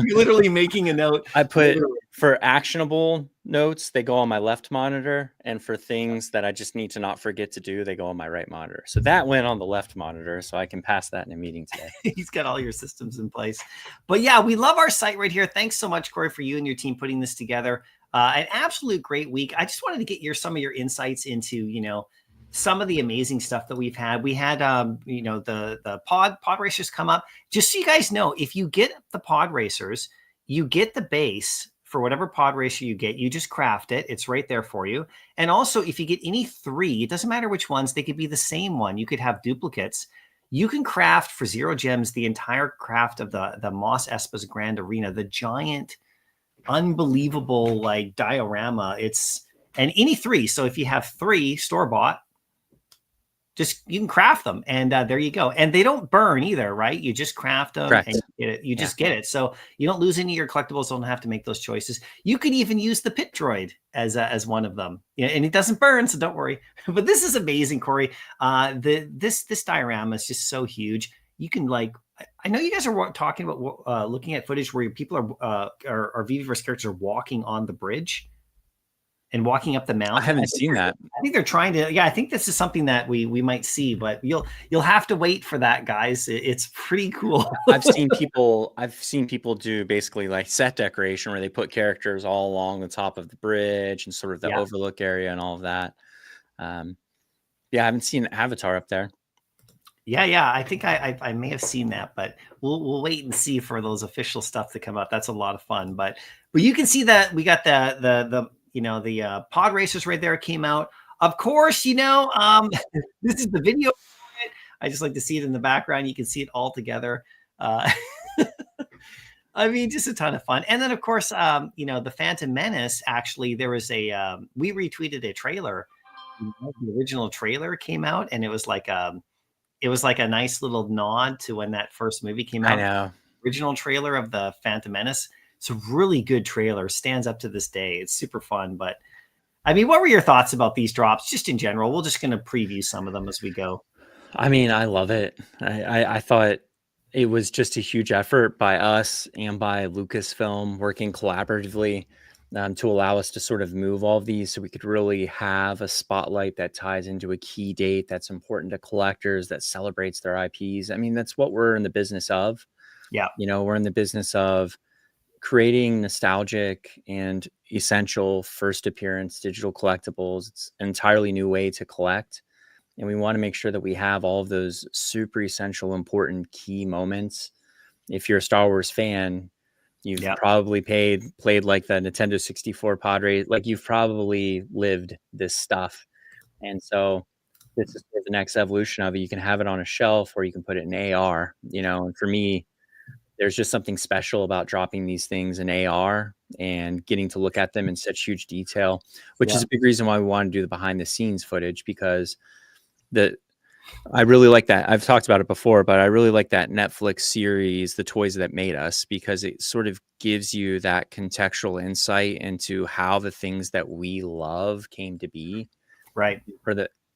You're literally making a note. I put for actionable notes, they go on my left monitor, and for things that I just need to not forget to do, they go on my right monitor. So that went on the left monitor, so I can pass that in a meeting today. He's got all your systems in place. But yeah, we love our site right here. Thanks so much, Corey, for you and your team putting this together. An absolute great week. I just wanted to get some of your insights into, some of the amazing stuff that we've had. We had, the pod racers come up. Just so you guys know, if you get the pod racers, you get the base for whatever pod racer you get. You just craft it. It's right there for you. And also, if you get any 3, it doesn't matter which ones, they could be the same one. You could have duplicates. You can craft for 0 gems the entire craft of the Mos Espa's Grand Arena, the giant, unbelievable like diorama. And any 3. So if you have 3 store-bought, you can craft them, and there you go. And they don't burn either, right? You just craft them. Correct. And you get it. You just get it. So you don't lose any of your collectibles. Don't have to make those choices. You could even use the pit droid as one of them. Yeah, and it doesn't burn, so don't worry. But this is amazing, Corey. This diorama is just so huge. You can I know you guys are talking about looking at footage where people are VeVe characters are walking on the bridge and walking up the mountain. I haven't seen that. I think they're trying to. Yeah, I think this is something that we might see, but you'll have to wait for that, guys. It's pretty cool. I've seen people do basically like set decoration where they put characters all along the top of the bridge and sort of the overlook area and all of that. I haven't seen Avatar up there. Yeah. I think I may have seen that, but we'll wait and see for those official stuff to come up. That's a lot of fun. But you can see that we got the pod racers right there came out. Of course, this is the video. I just like to see it in the background. You can see it all together. I mean, just a ton of fun. And then, of course, the Phantom Menace. Actually, there was we retweeted a trailer. The original trailer came out, and it was like a nice little nod to when that first movie came out. I know. Original trailer of the Phantom Menace. It's a really good trailer. Stands up to this day. It's super fun. But I mean, what were your thoughts about these drops just in general? We're just going to preview some of them as we go. I mean, I love it. I thought it was just a huge effort by us and by Lucasfilm working collaboratively to allow us to sort of move all of these so we could really have a spotlight that ties into a key date that's important to collectors, that celebrates their IPs. I mean, that's what we're in the business of. Yeah. We're in the business of creating nostalgic and essential first appearance digital collectibles. It's an entirely new way to collect. And we want to make sure that we have all of those super essential, important key moments. If you're a Star Wars fan, you've probably played like the Nintendo 64 pod race. Like, you've probably lived this stuff. And so this is the next evolution of it. You can have it on a shelf or you can put it in AR, and for me, there's just something special about dropping these things in AR and getting to look at them in such huge detail, which is a big reason why we want to do the behind the scenes footage, because I really like that. I've talked about it before, but I really like that Netflix series, The Toys That Made Us, because it sort of gives you that contextual insight into how the things that we love came to be. Right.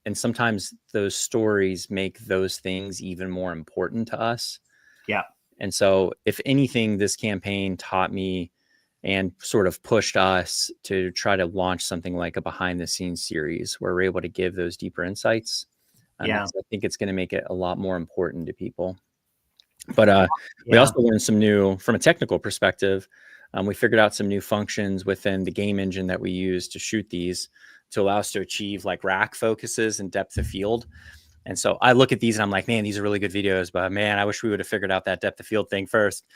and sometimes those stories make those things even more important to us. Yeah. And so if anything, this campaign taught me and sort of pushed us to try to launch something like a behind the scenes series where we're able to give those deeper insights. Yeah. Because I think it's going to make it a lot more important to people. But we Yeah. also learned some new, from a technical perspective, we figured out some new functions within the game engine that we use to shoot these to allow us to achieve like rack focuses and depth of field. And so I look at these and I'm like, man, these are really good videos, but man, I wish we would have figured out that depth of field thing first.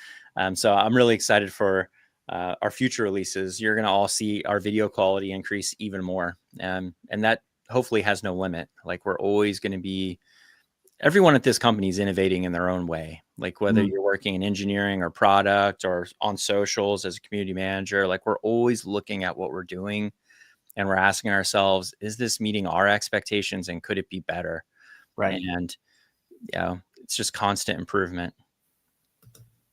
So I'm really excited for our future releases. You're going to all see our video quality increase even more. And that hopefully has no limit. Like we're always going to be, everyone at this company is innovating in their own way. Like whether you're working in engineering or product or on socials as a community manager, like we're always looking at what we're doing and we're asking ourselves, is this meeting our expectations and could it be better? Right. And yeah, it's just constant improvement.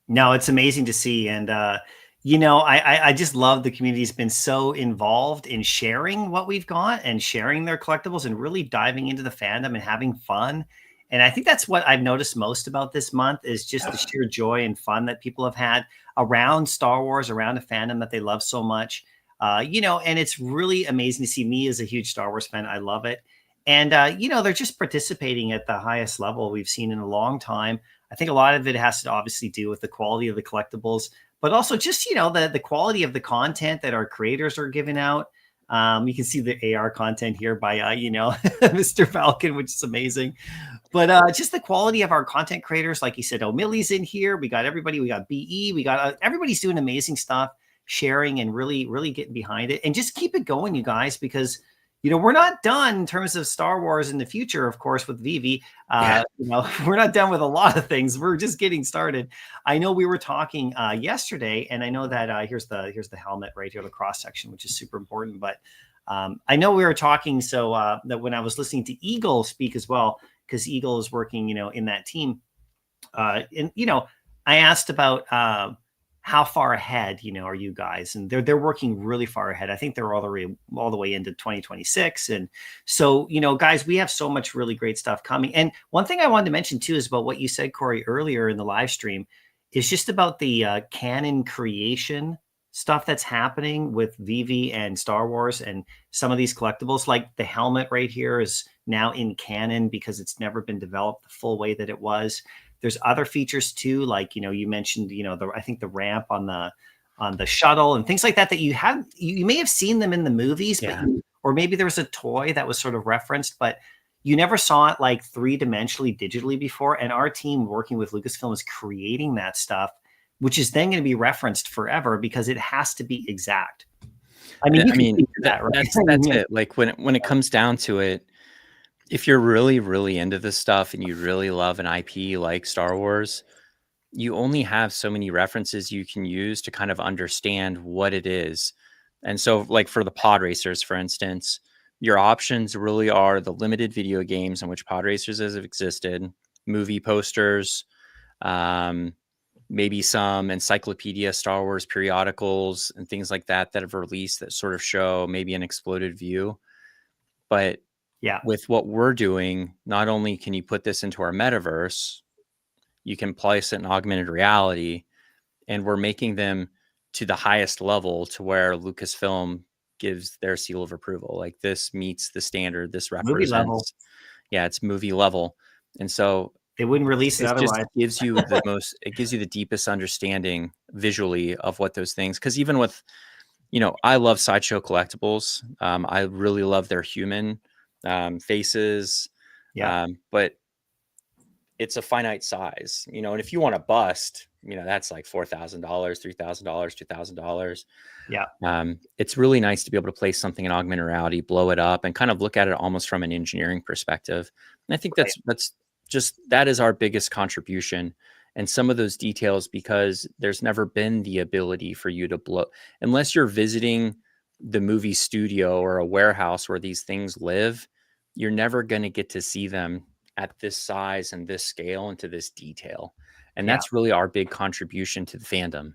No, it's amazing to see. And, I just love the community's been so involved in sharing what we've got and sharing their collectibles and really diving into the fandom and having fun. And I think that's what I've noticed most about this month is just the sheer joy and fun that people have had around Star Wars, around a fandom that they love so much. And it's really amazing to see me as a huge Star Wars fan. I love it. And, they're just participating at the highest level we've seen in a long time. I think a lot of it has to obviously do with the quality of the collectibles, but also just, the quality of the content that our creators are giving out. You can see the AR content here by, Mr. Falcon, which is amazing. But just the quality of our content creators, like you said, O'Milley's in here. We got everybody. We got BE. We got everybody's doing amazing stuff, sharing and really, really getting behind it. And just keep it going, you guys, because we're not done in terms of Star Wars in the future, of course, with VeVe. We're not done with a lot of things. We're just getting started. I know we were talking yesterday, and I know that here's the helmet right here, the cross section, which is super important. But I know we were talking that when I was listening to Eagle speak as well, because Eagle is working, in that team. And I asked about how far ahead, are you guys? And they're working really far ahead. I think they're all the way into 2026. And so, guys, we have so much really great stuff coming. And one thing I wanted to mention too is about what you said, Corey, earlier in the live stream, is just about the canon creation stuff that's happening with VeVe and Star Wars and some of these collectibles. Like the helmet right here is now in canon because it's never been developed the full way that it was. There's other features too, like, you mentioned, I think the ramp on the shuttle and things like that you may have seen them in the movies, Yeah. or maybe there was a toy that was sort of referenced, but you never saw it like three-dimensionally digitally before. And our team working with Lucasfilm is creating that stuff, which is then going to be referenced forever because it has to be exact. I mean, right? That's it. Like when it comes down to it, if you're really, really into this stuff and you really love an IP like Star Wars, you only have so many references you can use to kind of understand what it is. And so like for the pod racers, for instance, your options really are the limited video games in which pod racers have existed, movie posters, maybe some encyclopedia Star Wars periodicals and things like that have released that sort of show maybe an exploded view. But yeah, with what we're doing, not only can you put this into our metaverse, you can place it in augmented reality, and we're making them to the highest level to where Lucasfilm gives their seal of approval. Like this meets the standard, this movie level. represents, yeah, it's movie level. And so they wouldn't release it otherwise. Gives you it gives you the deepest understanding visually of what those things, because even with, I love Sideshow Collectibles. I really love their human faces. Yeah. But it's a finite size, and if you want to bust, that's like $4,000, $3,000, $2,000. Yeah. It's really nice to be able to place something in augmented reality, blow it up, and kind of look at it almost from an engineering perspective. And I think that is our biggest contribution. And some of those details, because there's never been the ability for you to blow, unless you're visiting the movie studio or a warehouse where these things live, you're never going to get to see them at this size and this scale and to this detail. And that's really our big contribution to the fandom,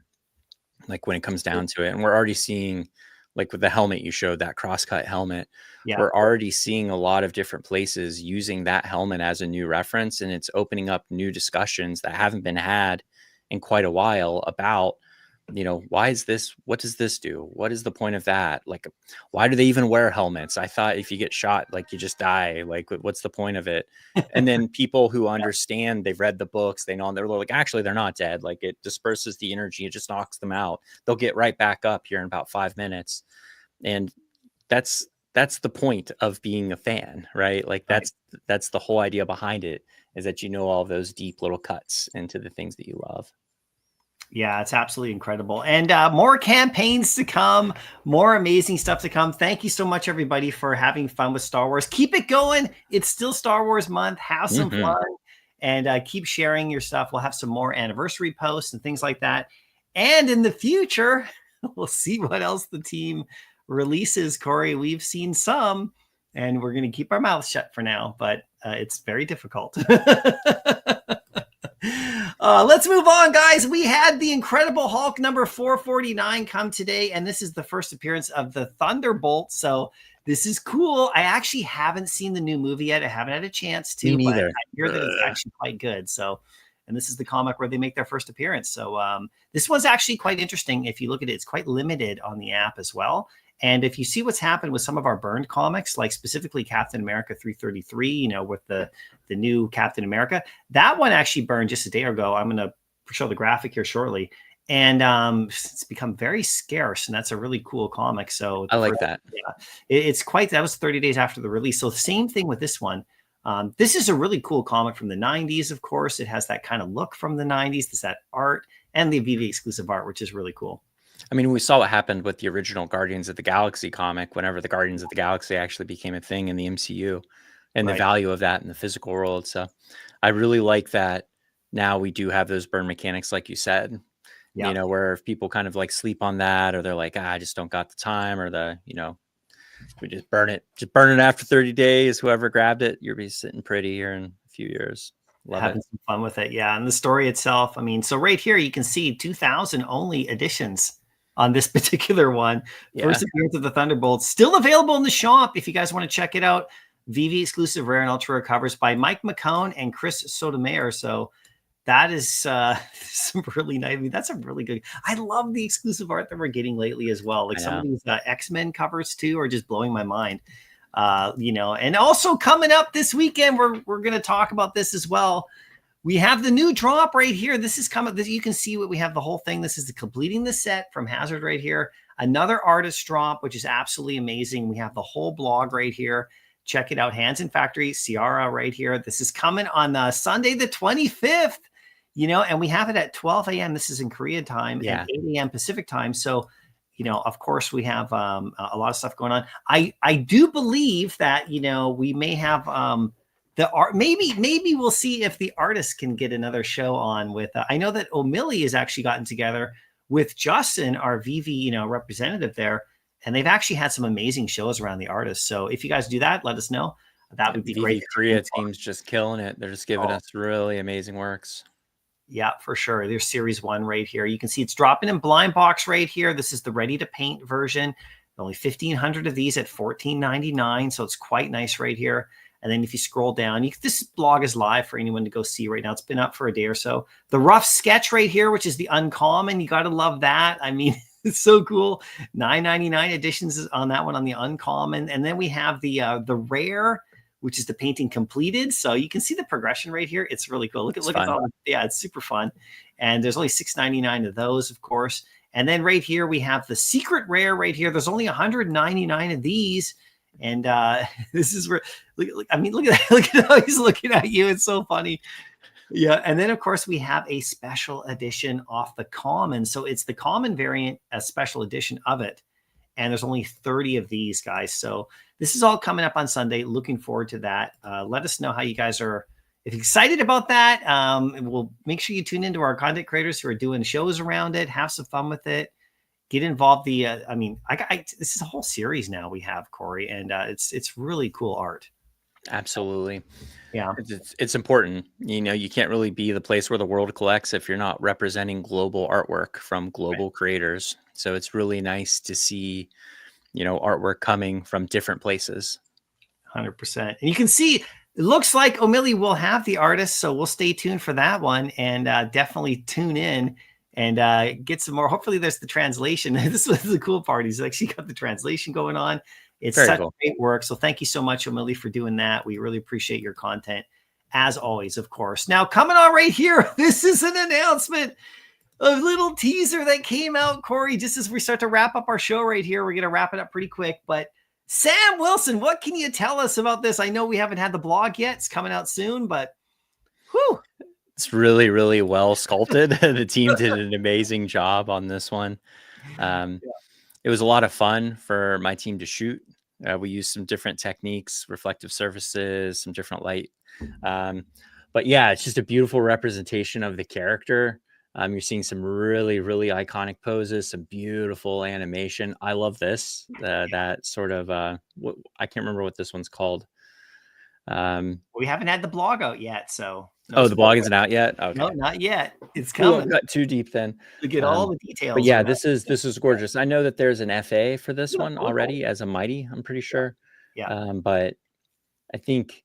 like when it comes down to it. And we're already seeing like with the helmet you showed, that crosscut helmet, Yeah. we're already seeing a lot of different places using that helmet as a new reference, and it's opening up new discussions that haven't been had in quite a while about, why is this, what does this do, what is the point of that, like why do they even wear helmets? I thought if you get shot, like you just die, like what's the point of it? And then people who understand, they've read the books, they know, and they're like, actually they're not dead, like it disperses the energy, it just knocks them out, they'll get right back up here in about 5 minutes. And that's the point of being a fan, right? Like Right. that's the whole idea behind it, is that all those deep little cuts into the things that you love. Yeah, it's absolutely incredible. And more campaigns to come, more amazing stuff to come. Thank you so much, everybody, for having fun with Star Wars. Keep it going. It's still Star Wars month. Have some fun and keep sharing your stuff. We'll have some more anniversary posts and things like that. And in the future, we'll see what else the team releases, Corey. We've seen some, and we're going to keep our mouths shut for now, but it's very difficult. Let's move on, guys. We had the Incredible Hulk number 449 come today, and this is the first appearance of the Thunderbolt. So this is cool. I actually haven't seen the new movie yet. I haven't had a chance to. Me neither. But I hear that it's actually quite good. So, and this is the comic where they make their first appearance. So this one's actually quite interesting. If you look at it, it's quite limited on the app as well. And if you see what's happened with some of our burned comics, like specifically Captain America 333, with the new Captain America, that one actually burned just a day ago. I'm going to show the graphic here shortly. And it's become very scarce, and that's a really cool comic. So I like that. Yeah, it's quite, that was 30 days after the release. So same thing with this one. This is a really cool comic from the 90s, of course. It has that kind of look from the 90s. There's that art and the VeVe exclusive art, which is really cool. I mean, we saw what happened with the original Guardians of the Galaxy comic, whenever the Guardians of the Galaxy actually became a thing in the MCU, and the value of that in the physical world. So I really like that now we do have those burn mechanics, like you said, where if people kind of like sleep on that, or they're like, I just don't got the time, or we just burn it after 30 days, whoever grabbed it, you'll be sitting pretty here in a few years. Having some fun with it. Yeah. And the story itself, I mean, so right here, you can see 2000 only editions on this particular one. First appearance of the Thunderbolts, still available in the shop if you guys want to check it out. VeVe exclusive rare and ultra rare covers by Mike McCone and Chris Sotomayor. So that is some really nice. I mean, that's a really good. I love the exclusive art that we're getting lately as well. Like some of these X-Men covers too are just blowing my mind. And also coming up this weekend, we're going to talk about this as well. We have the new drop right here. This is coming. You can see what we have, the whole thing. This is the completing the set from Hazard right here. Another artist drop, which is absolutely amazing. We have the whole blog right here. Check it out. Hands in Factory, Ciara right here. This is coming on Sunday, the 25th, and we have it at 12 a.m. This is in Korea time and 8 a.m. Pacific time. So, of course, we have a lot of stuff going on. I do believe that, we may have the art. Maybe we'll see if the artist can get another show on with. I know that O'Malley has actually gotten together with Justin, our VeVe, representative there, and they've actually had some amazing shows around the artists. So if you guys do that, let us know. That would be great. Korea team's just killing it. They're just giving us really amazing works. Yeah, for sure. There's series 1 right here. You can see it's dropping in blind box right here. This is the ready to paint version. Only 1,500 of these at $14.99. So it's quite nice right here. And then if you scroll down, this blog is live for anyone to go see right now. It's been up for a day or so. The rough sketch right here, which is the uncommon. You got to love that. I mean, it's so cool. $9.99 editions on that one on the uncommon. And then we have the rare, which is the painting completed. So you can see the progression right here. It's really cool. Look at all. Yeah, it's super fun. And there's only $6.99 of those, of course. And then right here, we have the secret rare right here. There's only 199 of these. And this is where, look at that. Look at how he's looking at you. It's so funny. Yeah. And then, of course, we have a special edition off the common. So it's the common variant, a special edition of it. And there's only 30 of these, guys. So this is all coming up on Sunday. Looking forward to that. Let us know how you guys are, if you're excited about that. We'll make sure you tune into our content creators who are doing shows around it. Have some fun with it. Get involved. This is a whole series now we have, Corey, and it's really cool art. Absolutely. Yeah. It's important. You can't really be the place where the world collects if you're not representing global artwork from global creators. So it's really nice to see artwork coming from different places. 100%. And you can see, it looks like O'Malley will have the artist, so we'll stay tuned for that one, and definitely tune in and get some more. Hopefully there's the translation. This was the cool part. He's actually got the translation going on. It's Very such cool. great work. So thank you so much, O'Malley, for doing that. We really appreciate your content, as always, of course. Now, coming on right here, this is an announcement, a little teaser that came out, Corey, just as we start to wrap up our show right here. We're going to wrap it up pretty quick, but Sam Wilson, what can you tell us about this? I know we haven't had the blog yet. It's coming out soon, but whew. It's really, really well sculpted. The team did an amazing job on this one. It was a lot of fun for my team to shoot. We used some different techniques, reflective surfaces, some different light. But yeah, it's just a beautiful representation of the character. You're seeing some really, really iconic poses, some beautiful animation. I love this, that sort of, I can't remember what this one's called. We haven't had the blog out yet, so. No, the blog isn't out yet? Okay. No, not yet. It's coming. Got too deep then. To get all the details. But yeah, this is gorgeous. I know that there's an FA for this one already as a Mighty, I'm pretty sure. Yeah. But I think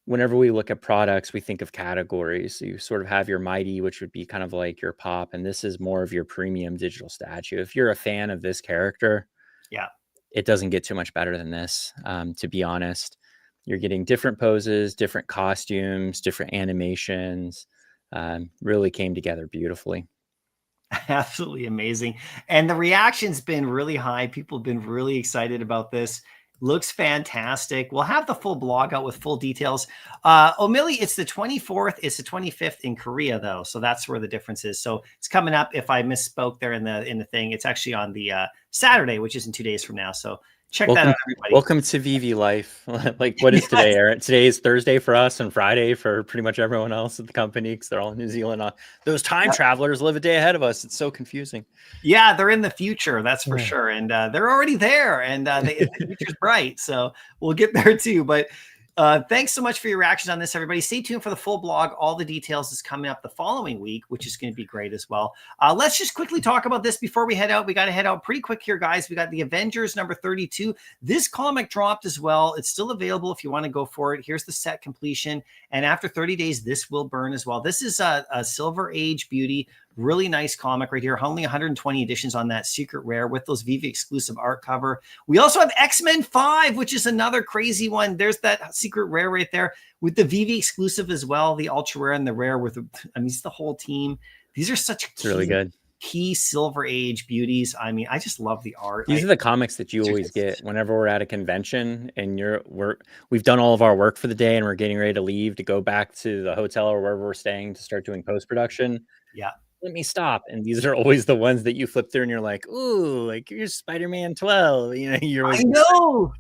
whenever we look at products, we think of categories. So you sort of have your Mighty, which would be kind of like your pop, and this is more of your premium digital statue. If you're a fan of this character, it doesn't get too much better than this, to be honest. You're getting different poses, different costumes, different animations. Really came together beautifully. Absolutely amazing. And the reaction's been really high. People have been really excited about this. Looks fantastic. We'll have the full blog out with full details. O'Malley, it's the 24th. It's the 25th in Korea, though. So that's where the difference is. So it's coming up. If I misspoke there in the thing, it's actually on the Saturday, which is in 2 days from now. So check that out, everybody. Welcome to VeVe life. Like, what is today, Aaron? Today is Thursday for us and Friday for pretty much everyone else at the company, because they're all in New Zealand. Those time travelers live a day ahead of us. It's so confusing. Yeah, they're in the future, that's for sure. And they're already there, and the future's bright. So we'll get there too. But thanks so much for your reactions on this, everybody. Stay tuned for the full blog. All the details is coming up the following week, which is going to be great as well. Let's just quickly talk about this before we head out. We got to head out pretty quick here, guys. We got the Avengers number 32. This comic dropped as well. It's still available if you want to go for it. Here's the set completion. And after 30 days, this will burn as well. This is a Silver Age beauty. Really nice comic right here. Only 120 editions on that secret rare with those VeVe exclusive art cover. We also have X-Men 5, which is another crazy one. There's that secret rare right there with the VeVe exclusive as well. The ultra rare and the rare with, I mean, it's the whole team. These are such really good key Silver Age beauties. I mean, I just love the art. These are the comics that you always get whenever we're at a convention and we've done all of our work for the day and we're getting ready to leave to go back to the hotel or wherever we're staying to start doing post-production. Yeah. Let me stop. And these are always the ones that you flip through and you're like, ooh, like you're Spider-Man 12. You know, you're always, I know.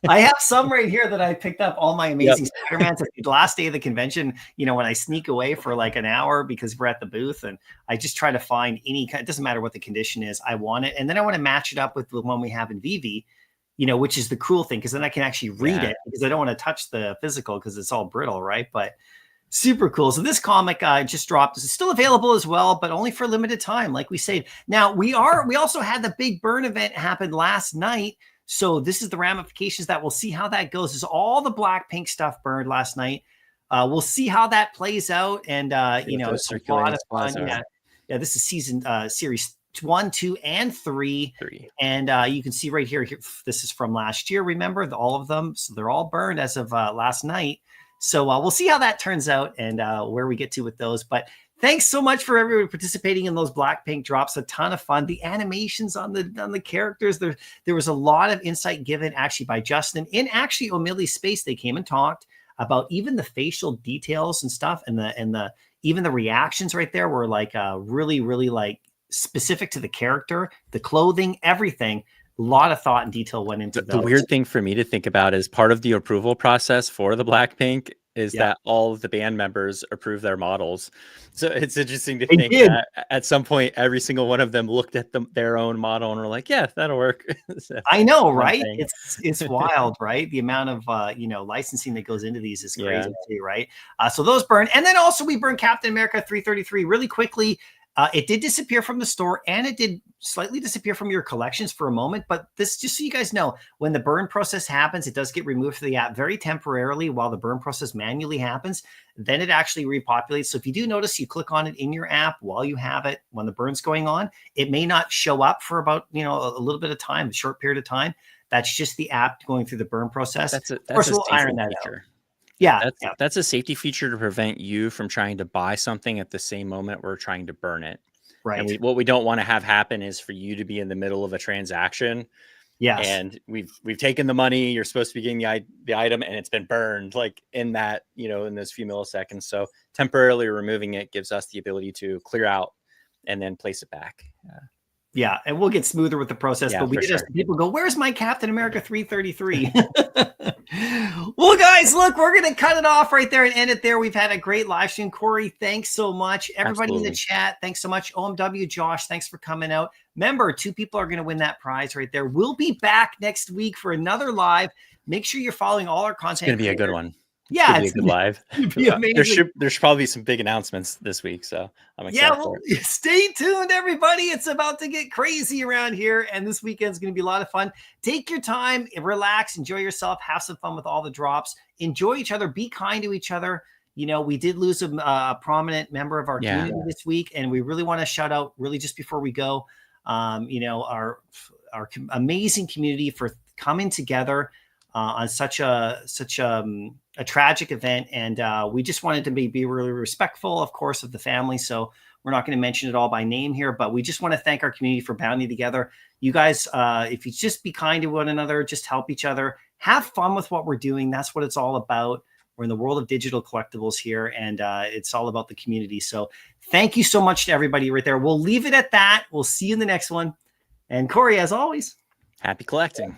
I have some right here that I picked up, all my amazing Spider-Mans. The last day of the convention, you know, when I sneak away for like an hour because we're at the booth, and I just try to find any kind, it doesn't matter what the condition is, I want it. And then I want to match it up with the one we have in VeVe, you know, which is the cool thing, because then I can actually read it, because I don't want to touch the physical because it's all brittle, right? But super cool. So this comic just dropped. It's still available as well, but only for a limited time, like we said. Now we also had the big burn event happen last night. So this is the ramifications that we'll see how that goes. This is all the Blackpink stuff burned last night. We'll see how that plays out. And, you know, it's a lot of fun. Yeah, this is series 1, 2, and 3. And you can see right here, this is from last year. Remember all of them. So they're all burned as of last night. So we'll see how that turns out and where we get to with those. But thanks so much for everyone participating in those Blackpink drops. A ton of fun. The animations on the characters. There was a lot of insight given actually by Justin. In actually O'Malley's space, they came and talked about even the facial details and stuff, and even the reactions right there were like really, really like specific to the character, the clothing, everything. A lot of thought and detail went into those. The weird thing for me to think about is part of the approval process for the Blackpink is that all of the band members approve their models. So it's interesting to think that at some point, every single one of them looked at their own model and were like, yeah, that'll work. So, I know, right? It's wild, right? The amount of, you know, licensing that goes into these is crazy too, right? So those burn. And then also we burn Captain America 333 really quickly. It did disappear from the store, and it did slightly disappear from your collections for a moment. But this, just so you guys know, when the burn process happens, it does get removed from the app very temporarily while the burn process manually happens. Then it actually repopulates. So if you do notice, you click on it in your app while you have it, when the burn's going on, it may not show up for about, you know, a little bit of time, a short period of time. That's just the app going through the burn process. That's of course, we'll iron that out. Yeah, that's a safety feature to prevent you from trying to buy something at the same moment we're trying to burn it. Right. And what we don't want to have happen is for you to be in the middle of a transaction. Yes. And we've taken the money, you're supposed to be getting the item, and it's been burned like in that, you know, in those few milliseconds. So temporarily removing it gives us the ability to clear out and then place it back. Yeah, and we'll get smoother with the process, but we did have some people go, "Where's my Captain America 333?" Well, guys, look, we're going to cut it off right there and end it there. We've had a great live stream. Corey, thanks so much. Everybody in the chat, thanks so much. OMW, Josh, thanks for coming out. Remember, 2 people are going to win that prize right there. We'll be back next week for another live. Make sure you're following all our content. It's going to be a good one. Yeah, it's going to be live. Be amazing. There's probably some big announcements this week, so I'm excited. Yeah, well, stay tuned, everybody. It's about to get crazy around here, and this weekend's going to be a lot of fun. Take your time, relax, enjoy yourself, have some fun with all the drops. Enjoy each other, be kind to each other. You know, we did lose a prominent member of our community this week, and we really want to shout out, really just before we go, you know, our amazing community for coming together on such a tragic event. And we just wanted to be really respectful, of course, of the family. So we're not going to mention it all by name here, but we just want to thank our community for banding together. You guys, if you just be kind to one another, just help each other, have fun with what we're doing. That's what it's all about. We're in the world of digital collectibles here, and it's all about the community. So thank you so much to everybody right there. We'll leave it at that. We'll see you in the next one. And Corey, as always, happy collecting.